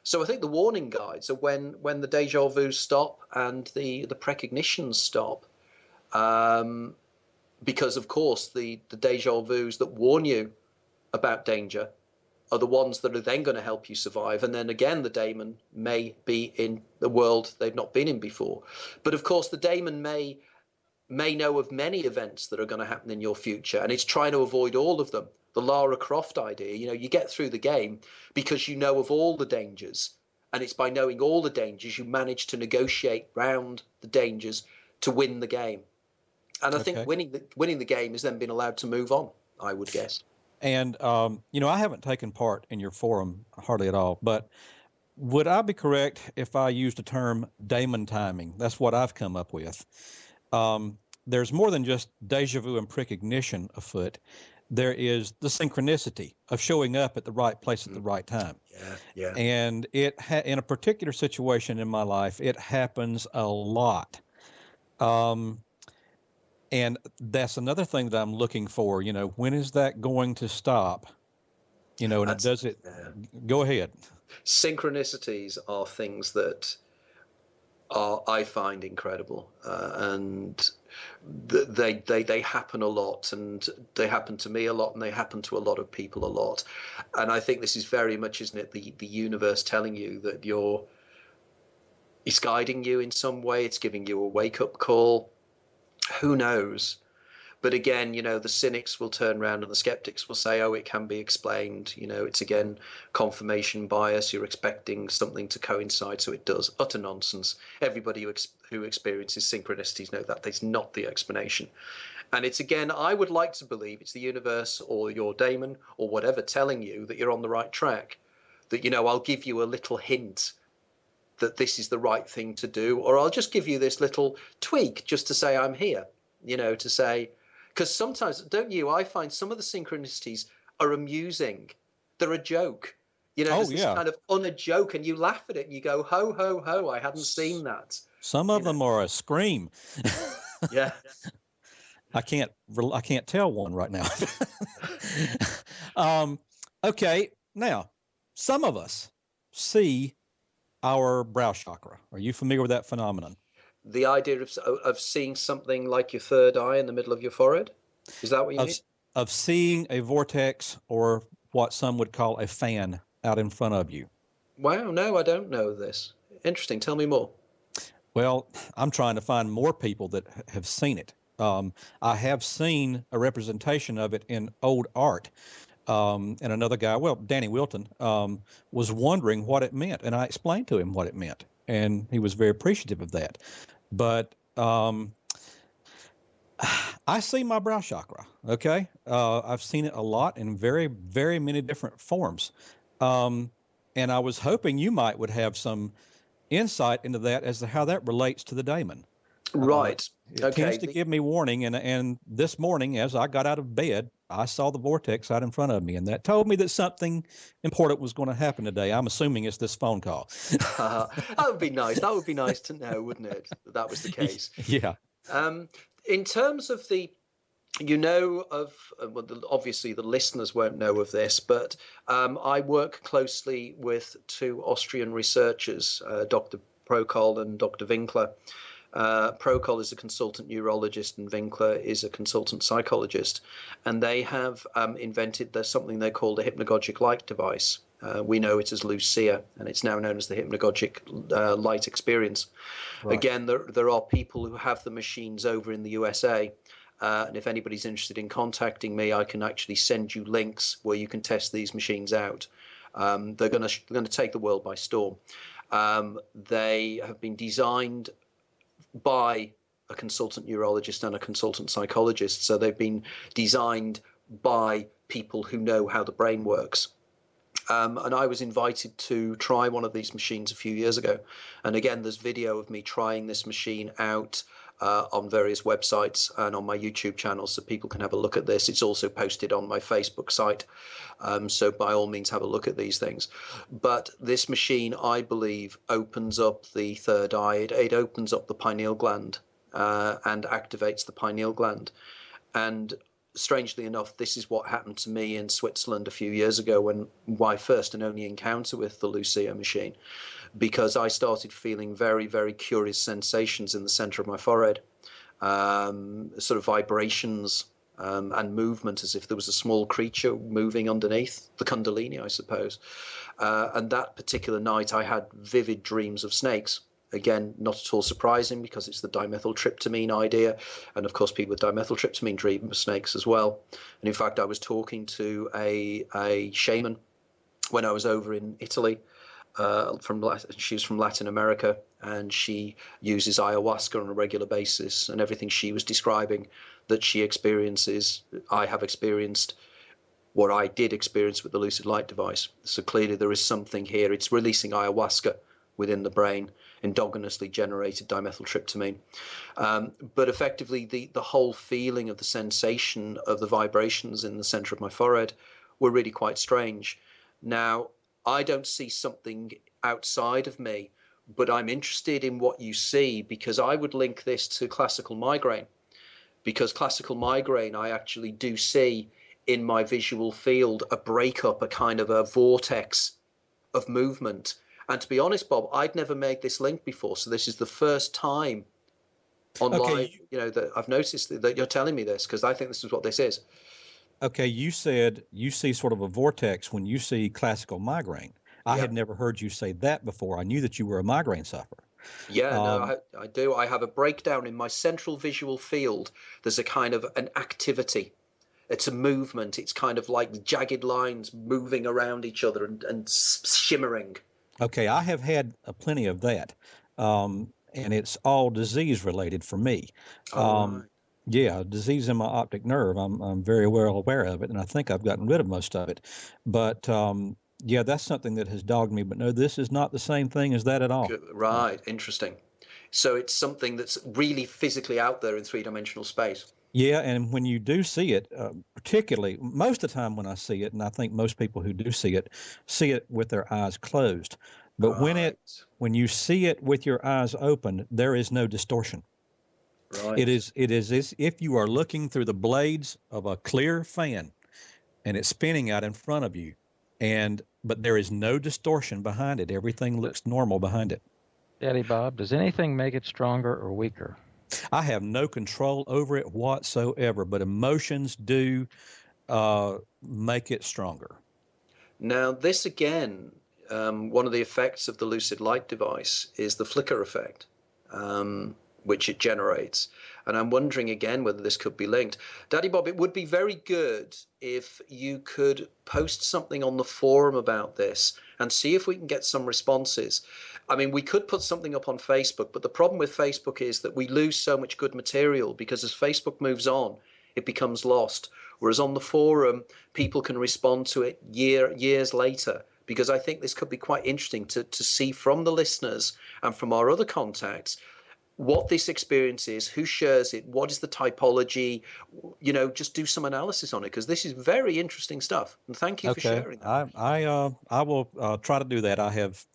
S2: So I think the warning guides are when the deja vu stop and the precognitions stop, because of course the deja vus that warn you about danger are the ones that are then going to help you survive. And then again, the daemon may be in the world they've not been in before. But of course, the daemon may know of many events that are going to happen in your future, and it's trying to avoid all of them. The Lara Croft idea, you get through the game because you know of all the dangers, and it's by knowing all the dangers you manage to negotiate round the dangers to win the game. And I think winning the game is then being allowed to move on, I would guess.
S3: And I haven't taken part in your forum hardly at all, but would I be correct if I used the term daemon timing? That's what I've come up with. There's more than just deja vu and precognition afoot. There is the synchronicity of showing up at the right place at the right time.
S2: Yeah.
S3: And in a particular situation in my life, it happens a lot. And that's another thing that I'm looking for. When is that going to stop? And does it? Go ahead.
S2: Synchronicities are things that I find incredible, and they happen a lot, and they happen to me a lot, and they happen to a lot of people a lot. And I think this is very much, isn't it, the universe telling you that it's guiding you in some way. It's giving you a wake-up call. Who knows? But again, the cynics will turn around and the skeptics will say, oh, it can be explained. It's again confirmation bias. You're expecting something to coincide, so it does. Utter nonsense. Everybody who experiences synchronicities know that is not the explanation. And it's again, I would like to believe it's the universe or your daemon or whatever telling you that you're on the right track. that, I'll give you a little hint that this is the right thing to do, or I'll just give you this little tweak just to say I'm here, to say, because sometimes, don't you, I find some of the synchronicities are amusing. They're a joke. There's this kind of a joke, and you laugh at it and you go, ho, ho, ho, I hadn't seen that.
S3: Some of them are a scream.
S2: Yeah.
S3: I can't tell one right now. Okay. Now, some of us see our brow chakra. Are you familiar with that phenomenon?
S2: The idea of seeing something like your third eye in the middle of your forehead? Is that what you mean?
S3: Of seeing a vortex, or what some would call a fan, out in front of you.
S2: Wow, no, I don't know this. Interesting. Tell me more.
S3: Well, I'm trying to find more people that have seen it. I have seen a representation of it in old art. And another guy, Danny Wilton, was wondering what it meant. And I explained to him what it meant. And he was very appreciative of that. But I see my brow chakra, okay? I've seen it a lot in very, very many different forms. And I was hoping you would have some insight into that as to how that relates to the daemon.
S2: Right.
S3: It tends to give me warning. And this morning, as I got out of bed, I saw the vortex out in front of me, and that told me that something important was going to happen today. I'm assuming it's this phone call.
S2: That would be nice. That would be nice to know, wouldn't it? That was the case.
S3: Yeah.
S2: In terms of obviously the listeners won't know of this, but I work closely with two Austrian researchers, Dr. Prokol and Dr. Winkler. Prokol is a consultant neurologist and Winkler is a consultant psychologist, and they have invented something they call the hypnagogic light device. We know it as Lucia, and it's now known as the hypnagogic light experience. Right. Again, there are people who have the machines over in the USA, and if anybody's interested in contacting me, I can actually send you links where you can test these machines out. They're going to take the world by storm. They have been designed by a consultant neurologist and a consultant psychologist, so they've been designed by people who know how the brain works. And I was invited to try one of these machines a few years ago. And again, there's video of me trying this machine out on various websites and on my YouTube channel, so people can have a look at this. It's also posted on my Facebook site. So by all means, have a look at these things. But this machine, I believe, opens up the third eye. It opens up the pineal gland and activates the pineal gland. And strangely enough, this is what happened to me in Switzerland a few years ago when my first and only encounter with the Lucia machine, because I started feeling very, very curious sensations in the center of my forehead, sort of vibrations and movement, as if there was a small creature moving underneath, the Kundalini, I suppose. And that particular night, I had vivid dreams of snakes. Again, not at all surprising because it's the dimethyltryptamine idea. And of course, people with dimethyltryptamine dream of snakes as well. And in fact, I was talking to a shaman when I was over in Italy. She's from Latin America, and she uses ayahuasca on a regular basis. And everything she was describing that she experiences, I have experienced what I did experience with the lucid light device. So clearly there is something here. It's releasing ayahuasca within the brain, endogenously generated dimethyltryptamine. But effectively, the whole feeling of the sensation of the vibrations in the center of my forehead were really quite strange. Now, I don't see something outside of me, but I'm interested in what you see, because I would link this to classical migraine. Because classical migraine, I actually do see in my visual field a breakup, a kind of a vortex of movement. And to be honest, Bob, I'd never made this link before, so this is the first time online, that I've noticed that you're telling me this, because I think this is what this is.
S3: Okay, you said you see sort of a vortex when you see classical migraine. I had never heard you say that before. I knew that you were a migraine sufferer.
S2: Yeah, no, I do. I have a breakdown in my central visual field. There's a kind of an activity. It's a movement. It's kind of like jagged lines moving around each other and shimmering. Okay,
S3: I have had plenty of that, and it's all disease related for me.
S2: Right.
S3: Yeah, disease in my optic nerve. I'm very well aware of it, and I think I've gotten rid of most of it. But Yeah, that's something that has dogged me. But no, this is not the same thing as that at all.
S2: Right, interesting. So it's something that's really physically out there in three-dimensional space.
S3: Yeah, and when you do see it, particularly most of the time when I see it, and I think most people who do see it with their eyes closed. But
S2: Right,
S3: when you see it with your eyes open, there is no distortion.
S2: right.
S3: It is as if you are looking through the blades of a clear fan, and it's spinning out in front of you, but there is no distortion behind it. Everything looks normal behind it.
S1: Daddy Bob, does anything make it stronger or weaker?
S3: I have no control over it whatsoever, but emotions do make it stronger.
S2: Now, this again, one of the effects of the lucid light device is the flicker effect, which it generates. And I'm wondering again whether this could be linked. Daddy Bob, it would be very good if you could post something on the forum about this and see if we can get some responses. I mean, we could put something up on Facebook, but the problem with Facebook is that we lose so much good material because as Facebook moves on, it becomes lost. Whereas on the forum, people can respond to it years later, because I think this could be quite interesting to see from the listeners and from our other contacts what this experience is, who shares it, what is the typology, just do some analysis on it, because this is very interesting stuff. And thank you for sharing that.
S3: I will try to do that. I have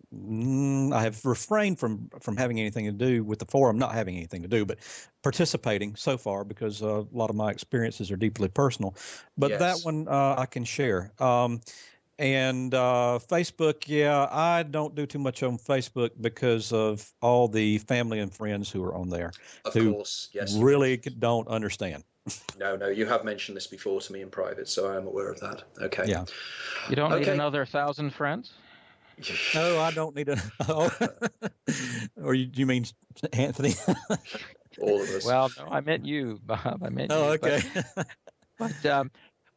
S3: refrained from having anything to do with the forum, not having anything to do, but participating so far because a lot of my experiences are deeply personal. But
S2: Yes.
S3: that one I can share. And Facebook, yeah, I don't do too much on Facebook because of all the family and friends who are on there.
S2: Of course, yes.
S3: Really don't understand.
S2: No, you have mentioned this before to me in private, so I am aware of that. Okay.
S3: Yeah.
S1: You don't need another 1,000 friends?
S3: No, I don't need or you mean Anthony?
S2: All of us.
S1: Well, no, I meant you, Bob. I meant you.
S3: Okay.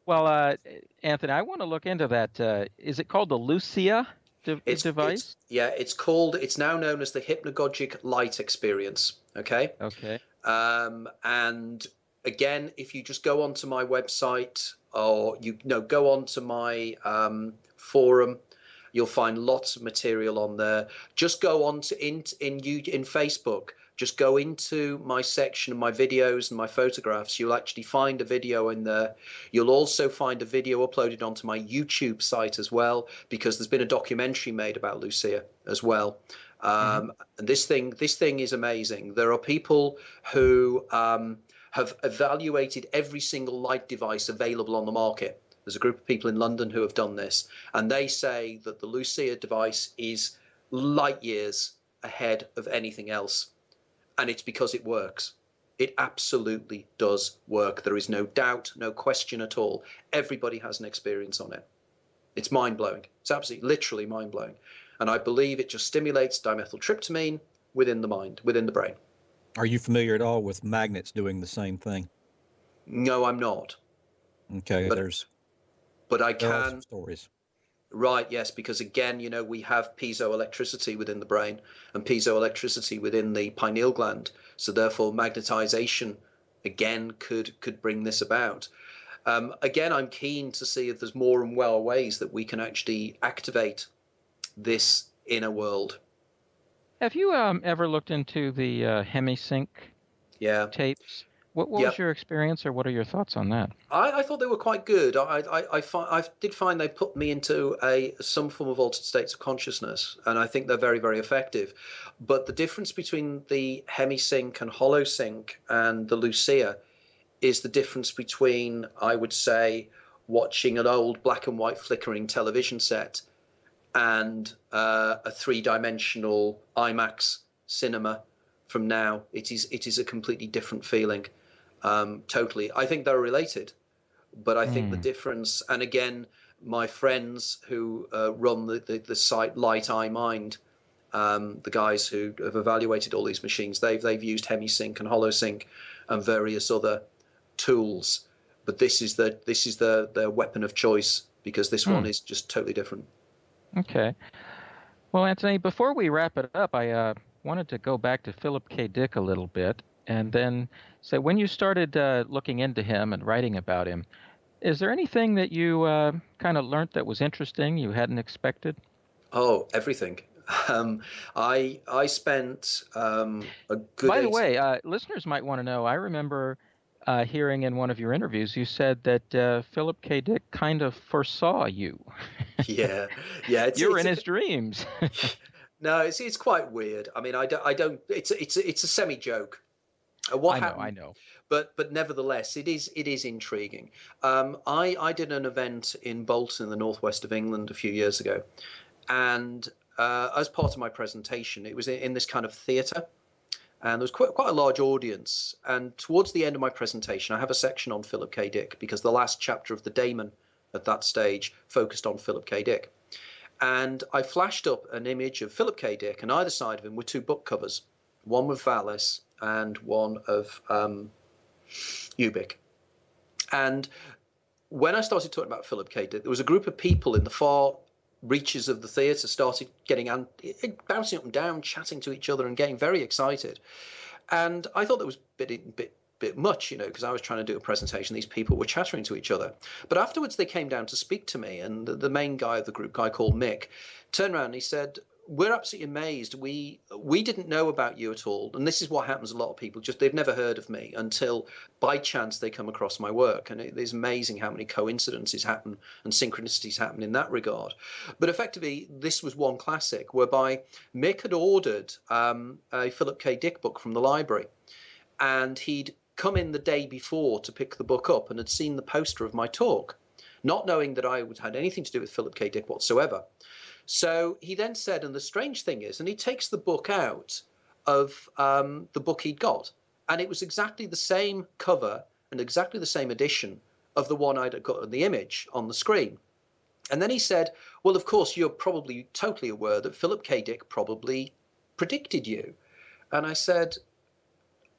S1: Well, Anthony, I want to look into that. Is it called the Lucia device?
S2: It's now known as the hypnagogic light experience. Okay.
S1: Okay.
S2: And again, if you just go onto my website or go onto my forum, you'll find lots of material on there. Just go on to in Facebook. Just go into my section of my videos and my photographs. You'll actually find a video in there. You'll also find a video uploaded onto my YouTube site as well, because there's been a documentary made about Lucia as well. And this thing is amazing. There are people who have evaluated every single light device available on the market. There's a group of people in London who have done this, and they say that the Lucia device is light years ahead of anything else. And it's because it works. It absolutely does work. There is no doubt, no question at all. Everybody has an experience on it. It's mind-blowing. It's absolutely, literally mind-blowing. And I believe it just stimulates dimethyltryptamine within the mind, within the brain.
S3: Are you familiar at all with magnets doing the same thing?
S2: No, I'm not.
S3: Okay,
S2: but I
S3: there are
S2: can.
S3: some stories.
S2: Right, yes, because again, we have piezoelectricity within the brain and piezoelectricity within the pineal gland. So therefore, magnetization, again, could bring this about. Again, I'm keen to see if there's more and more ways that we can actually activate this inner world.
S1: Have you ever looked into the Hemisync tapes? What was your experience, or what are your thoughts on that?
S2: I thought they were quite good. I did find they put me into some form of altered states of consciousness, and I think they're very, very effective. But the difference between the Hemisync and HoloSync and the Lucia is the difference between, I would say, watching an old black and white flickering television set and a three-dimensional IMAX cinema from now. It is a completely different feeling. Totally. I think they're related, but I think the difference, and again, my friends who run the site Light Eye Mind, the guys who have evaluated all these machines, they've used Hemisync and HoloSync and various other tools, but this is their weapon of choice, because this one is just totally different.
S1: Okay. Well, Anthony, before we wrap it up, I wanted to go back to Philip K. Dick a little bit, and then say, when you started looking into him and writing about him, Is there anything that you kind of learned that was interesting you hadn't expected?
S2: Oh, everything. Um, I spent a good
S1: By the
S2: 18.
S1: way, listeners might want to know, I remember hearing in one of your interviews, you said that Philip K. Dick kind of foresaw you.
S2: Yeah, yeah.
S1: You were in his dreams.
S2: No, it's quite weird. I mean, I don't. It's a semi joke. What
S1: I
S2: happened?
S1: know.
S2: But nevertheless, it is intriguing. I did an event in Bolton in the northwest of England a few years ago, and as part of my presentation, it was in this kind of theatre, and there was quite a large audience. And towards the end of my presentation, I have a section on Philip K. Dick because the last chapter of the Daemon at that stage focused on Philip K. Dick. And I flashed up an image of Philip K. Dick, and either side of him were two book covers, one with Valis and one of Ubik. And when I started talking about Philip K. Dick, there was a group of people in the far reaches of the theatre started bouncing up and down, chatting to each other, and getting very excited. And I thought that was a bit much, because I was trying to do a presentation. These people were chattering to each other. But afterwards, they came down to speak to me, and the main guy of the group, guy called Mick, turned around and he said, "We're absolutely amazed. We didn't know about you at all." And this is what happens. A lot of people they've never heard of me until by chance they come across my work. And it is amazing how many coincidences happen and synchronicities happen in that regard. But effectively, this was one classic whereby Mick had ordered a Philip K. Dick book from the library, and he'd come in the day before to pick the book up and had seen the poster of my talk, not knowing that I had anything to do with Philip K. Dick whatsoever. So he then said, and the strange thing is, and he takes the book out of the book he'd got, and it was exactly the same cover and exactly the same edition of the one I'd got in the image on the screen. And then he said, "Well, of course, you're probably totally aware that Philip K. Dick probably predicted you." And I said,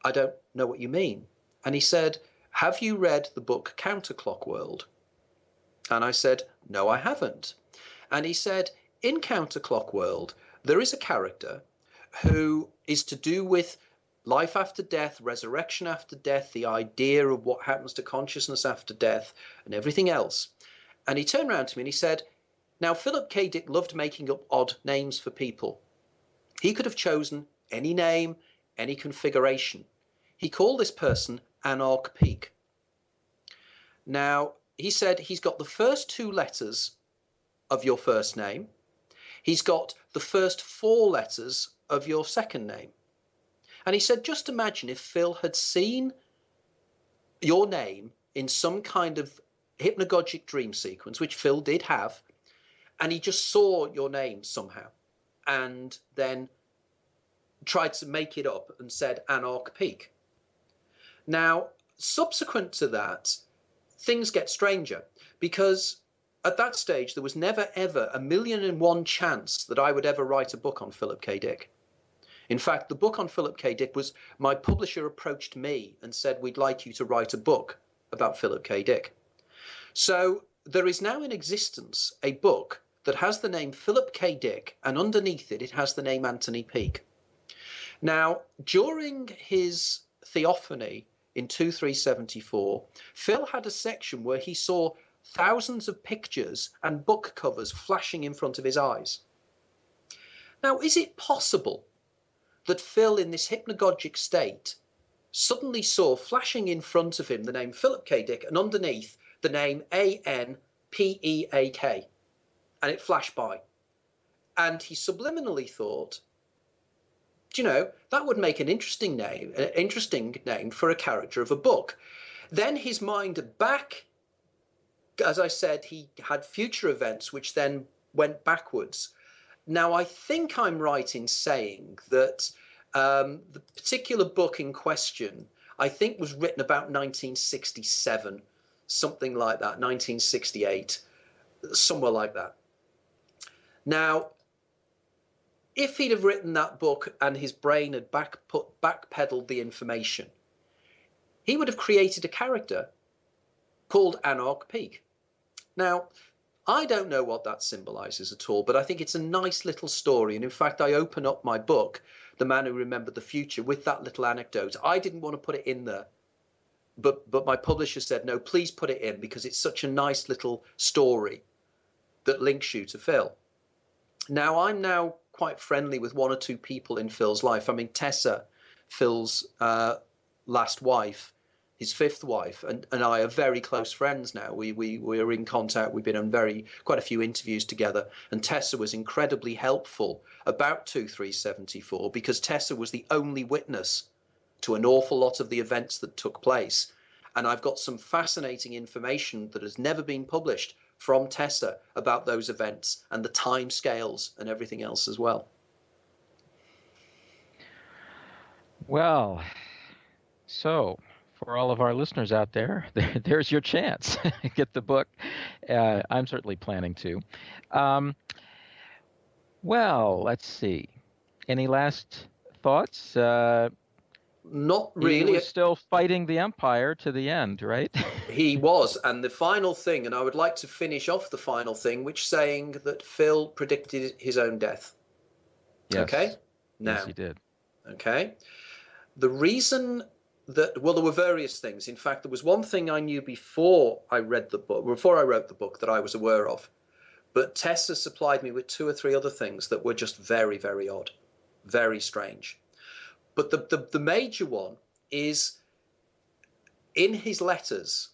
S2: "I don't know what you mean." And he said, "Have you read the book Counterclock World?" And I said, "No, I haven't." And he said, "In Counterclock World, there is a character who is to do with life after death, resurrection after death, the idea of what happens to consciousness after death, and everything else." And he turned around to me and he said, "Now, Philip K. Dick loved making up odd names for people. He could have chosen any name, any configuration. He called this person Anarch Peake. Now, he said he's got the first two letters of your first name. He's got the first four letters of your second name." And he said, just imagine if Phil had seen your name in some kind of hypnagogic dream sequence, which Phil did have, and he just saw your name somehow and then tried to make it up and said Anarch Peake. Now, subsequent to that, things get stranger, because at that stage, there was never, ever 1,000,001 chance that I would ever write a book on Philip K. Dick. In fact, the book on Philip K. Dick was my publisher approached me and said, "We'd like you to write a book about Philip K. Dick." So there is now in existence a book that has the name Philip K. Dick, and underneath it, it has the name Anthony Peake. Now, during his theophany in 2374, Phil had a section where he saw thousands of pictures and book covers flashing in front of his eyes. Now, is it possible that Phil, in this hypnagogic state, suddenly saw flashing in front of him the name Philip K. Dick and underneath the name Anpeak, and it flashed by? And he subliminally thought, that would make an interesting name for a character of a book. Then his mind back, as I said, he had future events which then went backwards. Now, I think I'm right in saying that the particular book in question, I think, was written about 1967, something like that, 1968, somewhere like that. Now, if he'd have written that book and his brain had backpedaled the information, he would have created a character called Anarch Peake. Now, I don't know what that symbolizes at all, but I think it's a nice little story. And in fact, I open up my book, The Man Who Remembered the Future, with that little anecdote. I didn't want to put it in there but my publisher said, no, please put it in because it's such a nice little story that links you to Phil. Now, I'm now quite friendly with one or two people in Phil's life. I mean, Tessa, Phil's last wife, his fifth wife, and I are very close friends now. We're in contact. We've been on quite a few interviews together. And Tessa was incredibly helpful about 2374 because Tessa was the only witness to an awful lot of the events that took place. And I've got some fascinating information that has never been published from Tessa about those events and the time scales and everything else as well.
S1: Well, so for all of our listeners out there, there's your chance. Get the book. I'm certainly planning to. Well, let's see. Any last thoughts?
S2: Not really.
S1: He was still fighting the Empire to the end, right?
S2: He was. And the final thing, and I would like to finish off the final thing, which saying that Phil predicted his own death.
S1: Yes.
S2: Okay? Now,
S1: yes, he did.
S2: Okay? The reason that, well, there were various things. In fact, there was one thing I knew before I wrote the book that I was aware of. But Tessa supplied me with 2 or 3 other things that were just very, very odd, very strange. But the major one is in his letters,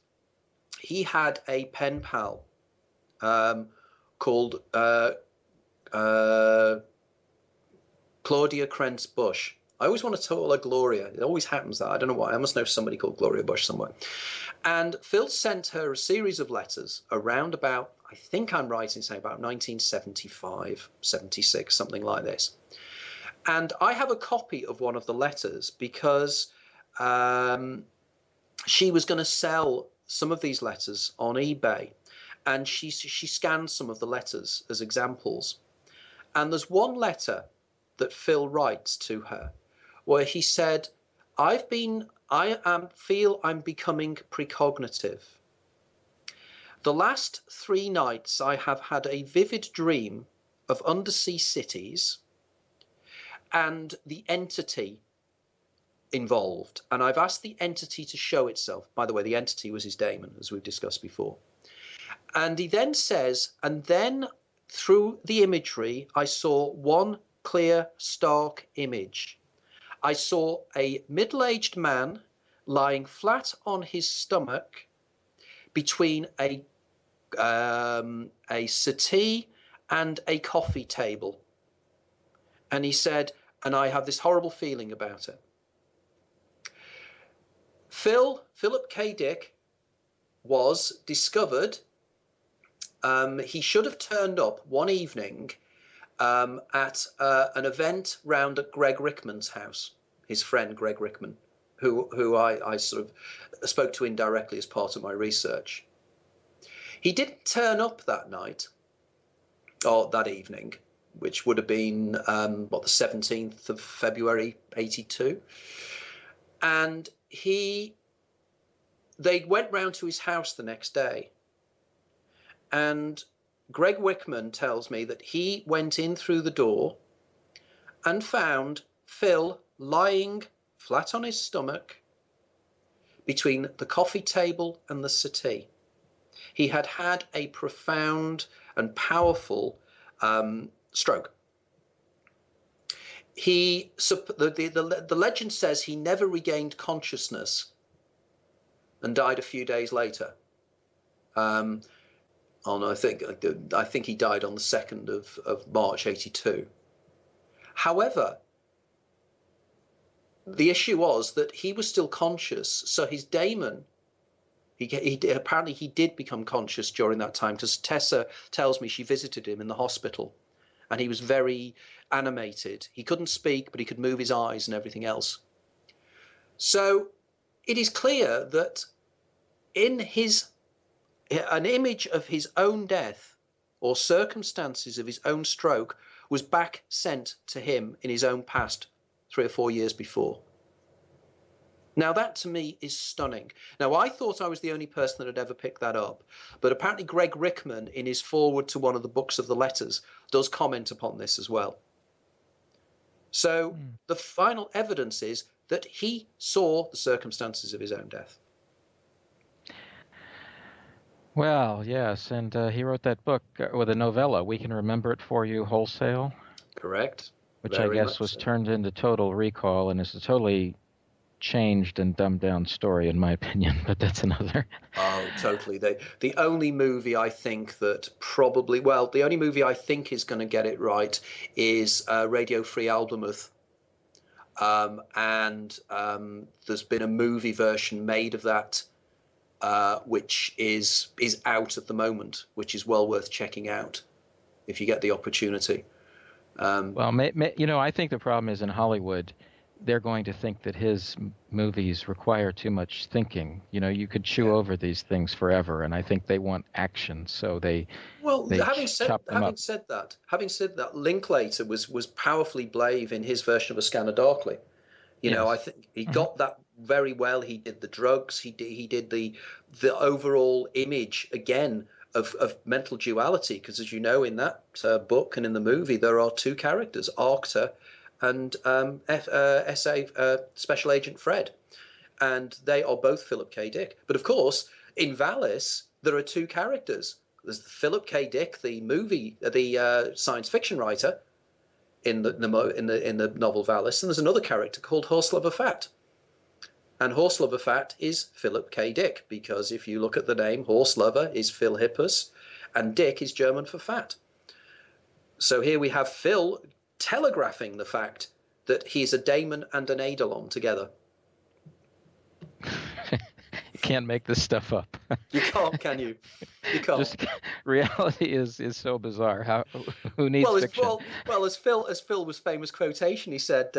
S2: he had a pen pal called Claudia Krentz Bush. I always want to call her Gloria. It always happens that. I don't know why. I must know somebody called Gloria Bush somewhere. And Phil sent her a series of letters around about, I think I'm right in saying about 1975, 76, something like this. And I have a copy of one of the letters because she was going to sell some of these letters on eBay. And she scanned some of the letters as examples. And there's one letter that Phil writes to her where he said, I feel I'm becoming precognitive. The last 3 nights I have had a vivid dream of undersea cities and the entity involved. And I've asked the entity to show itself. By the way, the entity was his daemon, as we've discussed before. And he then says, and then through the imagery, I saw one clear, stark image. I saw a middle-aged man lying flat on his stomach between a settee and a coffee table. And he said, and I have this horrible feeling about it. Philip K. Dick was discovered. He should have turned up one evening at an event round at Greg Rickman's house, his friend Greg Rickman, who I sort of spoke to indirectly as part of my research. He didn't turn up that night, or that evening, which would have been, the 17th of February, 82. And they went round to his house the next day. And Greg Wickman tells me that he went in through the door and found Phil lying flat on his stomach between the coffee table and the settee. He had had a profound and powerful stroke. The legend says he never regained consciousness and died a few days later. I think he died on the 2nd of March 82. However, the issue was that he was still conscious, so his daemon, apparently he did become conscious during that time, because Tessa tells me she visited him in the hospital and he was very animated. He couldn't speak, but he could move his eyes and everything else. So it is clear that in an image of his own death or circumstances of his own stroke was back sent to him in his own past 3 or 4 years before. Now that to me is stunning. Now I thought I was the only person that had ever picked that up, but apparently Greg Rickman in his foreword to one of the books of the letters does comment upon this as well. So the final evidence is that he saw the circumstances of his own death.
S1: Well, yes, and he wrote that book with a novella. We Can Remember It For You Wholesale,
S2: Correct.
S1: which I
S2: Very
S1: guess
S2: much
S1: was
S2: so.
S1: turned into Total Recall and is a totally changed and dumbed down story, in my opinion. But that's another.
S2: Oh, totally. The only movie I think that probably, well, the only movie I think is going to get it right is Radio Free Albemuth. And there's been a movie version made of that, which is out at the moment, which is well worth checking out if you get the opportunity.
S1: Well, I think the problem is in Hollywood, they're going to think that his movies require too much thinking. You could chew
S2: Yeah.
S1: over these things forever, and I think they want action, so they
S2: Well,
S1: chop them up.
S2: having said that, Linklater was powerfully brave in his version of A Scanner Darkly.
S1: Yes.
S2: I think he got that very well. He did the drugs. He did the overall image again of mental duality. Because as you know, in that book and in the movie, there are two characters, Arctor and Special Agent Fred, and they are both Philip K. Dick. But of course, in Valis, there are two characters. There's Philip K. Dick, the science fiction writer, in the novel Valis, and there's another character called Horselover Fat. And Horselover Fat is Philip K. Dick, because if you look at the name, Horselover is Phil Hippus, and Dick is German for fat. So here we have Phil telegraphing the fact that he's a daemon and an eidolon together.
S1: You can't make this stuff up.
S2: You can't, can you? You can't.
S1: Reality is so bizarre. Who needs fiction?
S2: As Phil's famous quotation, he said,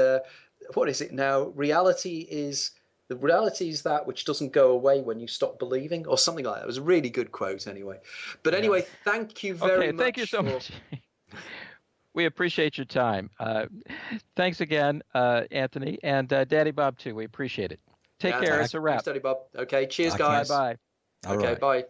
S2: "What is it now? Reality is that which doesn't go away when you stop believing," or something like that. It was a really good quote, anyway. But anyway, thank you very much.
S1: Thank you so much. We appreciate your time. Thanks again, Anthony, and Daddy Bob too. We appreciate it. Take care. It's a wrap.
S2: Thanks, Daddy Bob. Okay, cheers, guys.
S1: Bye.
S2: Okay, bye.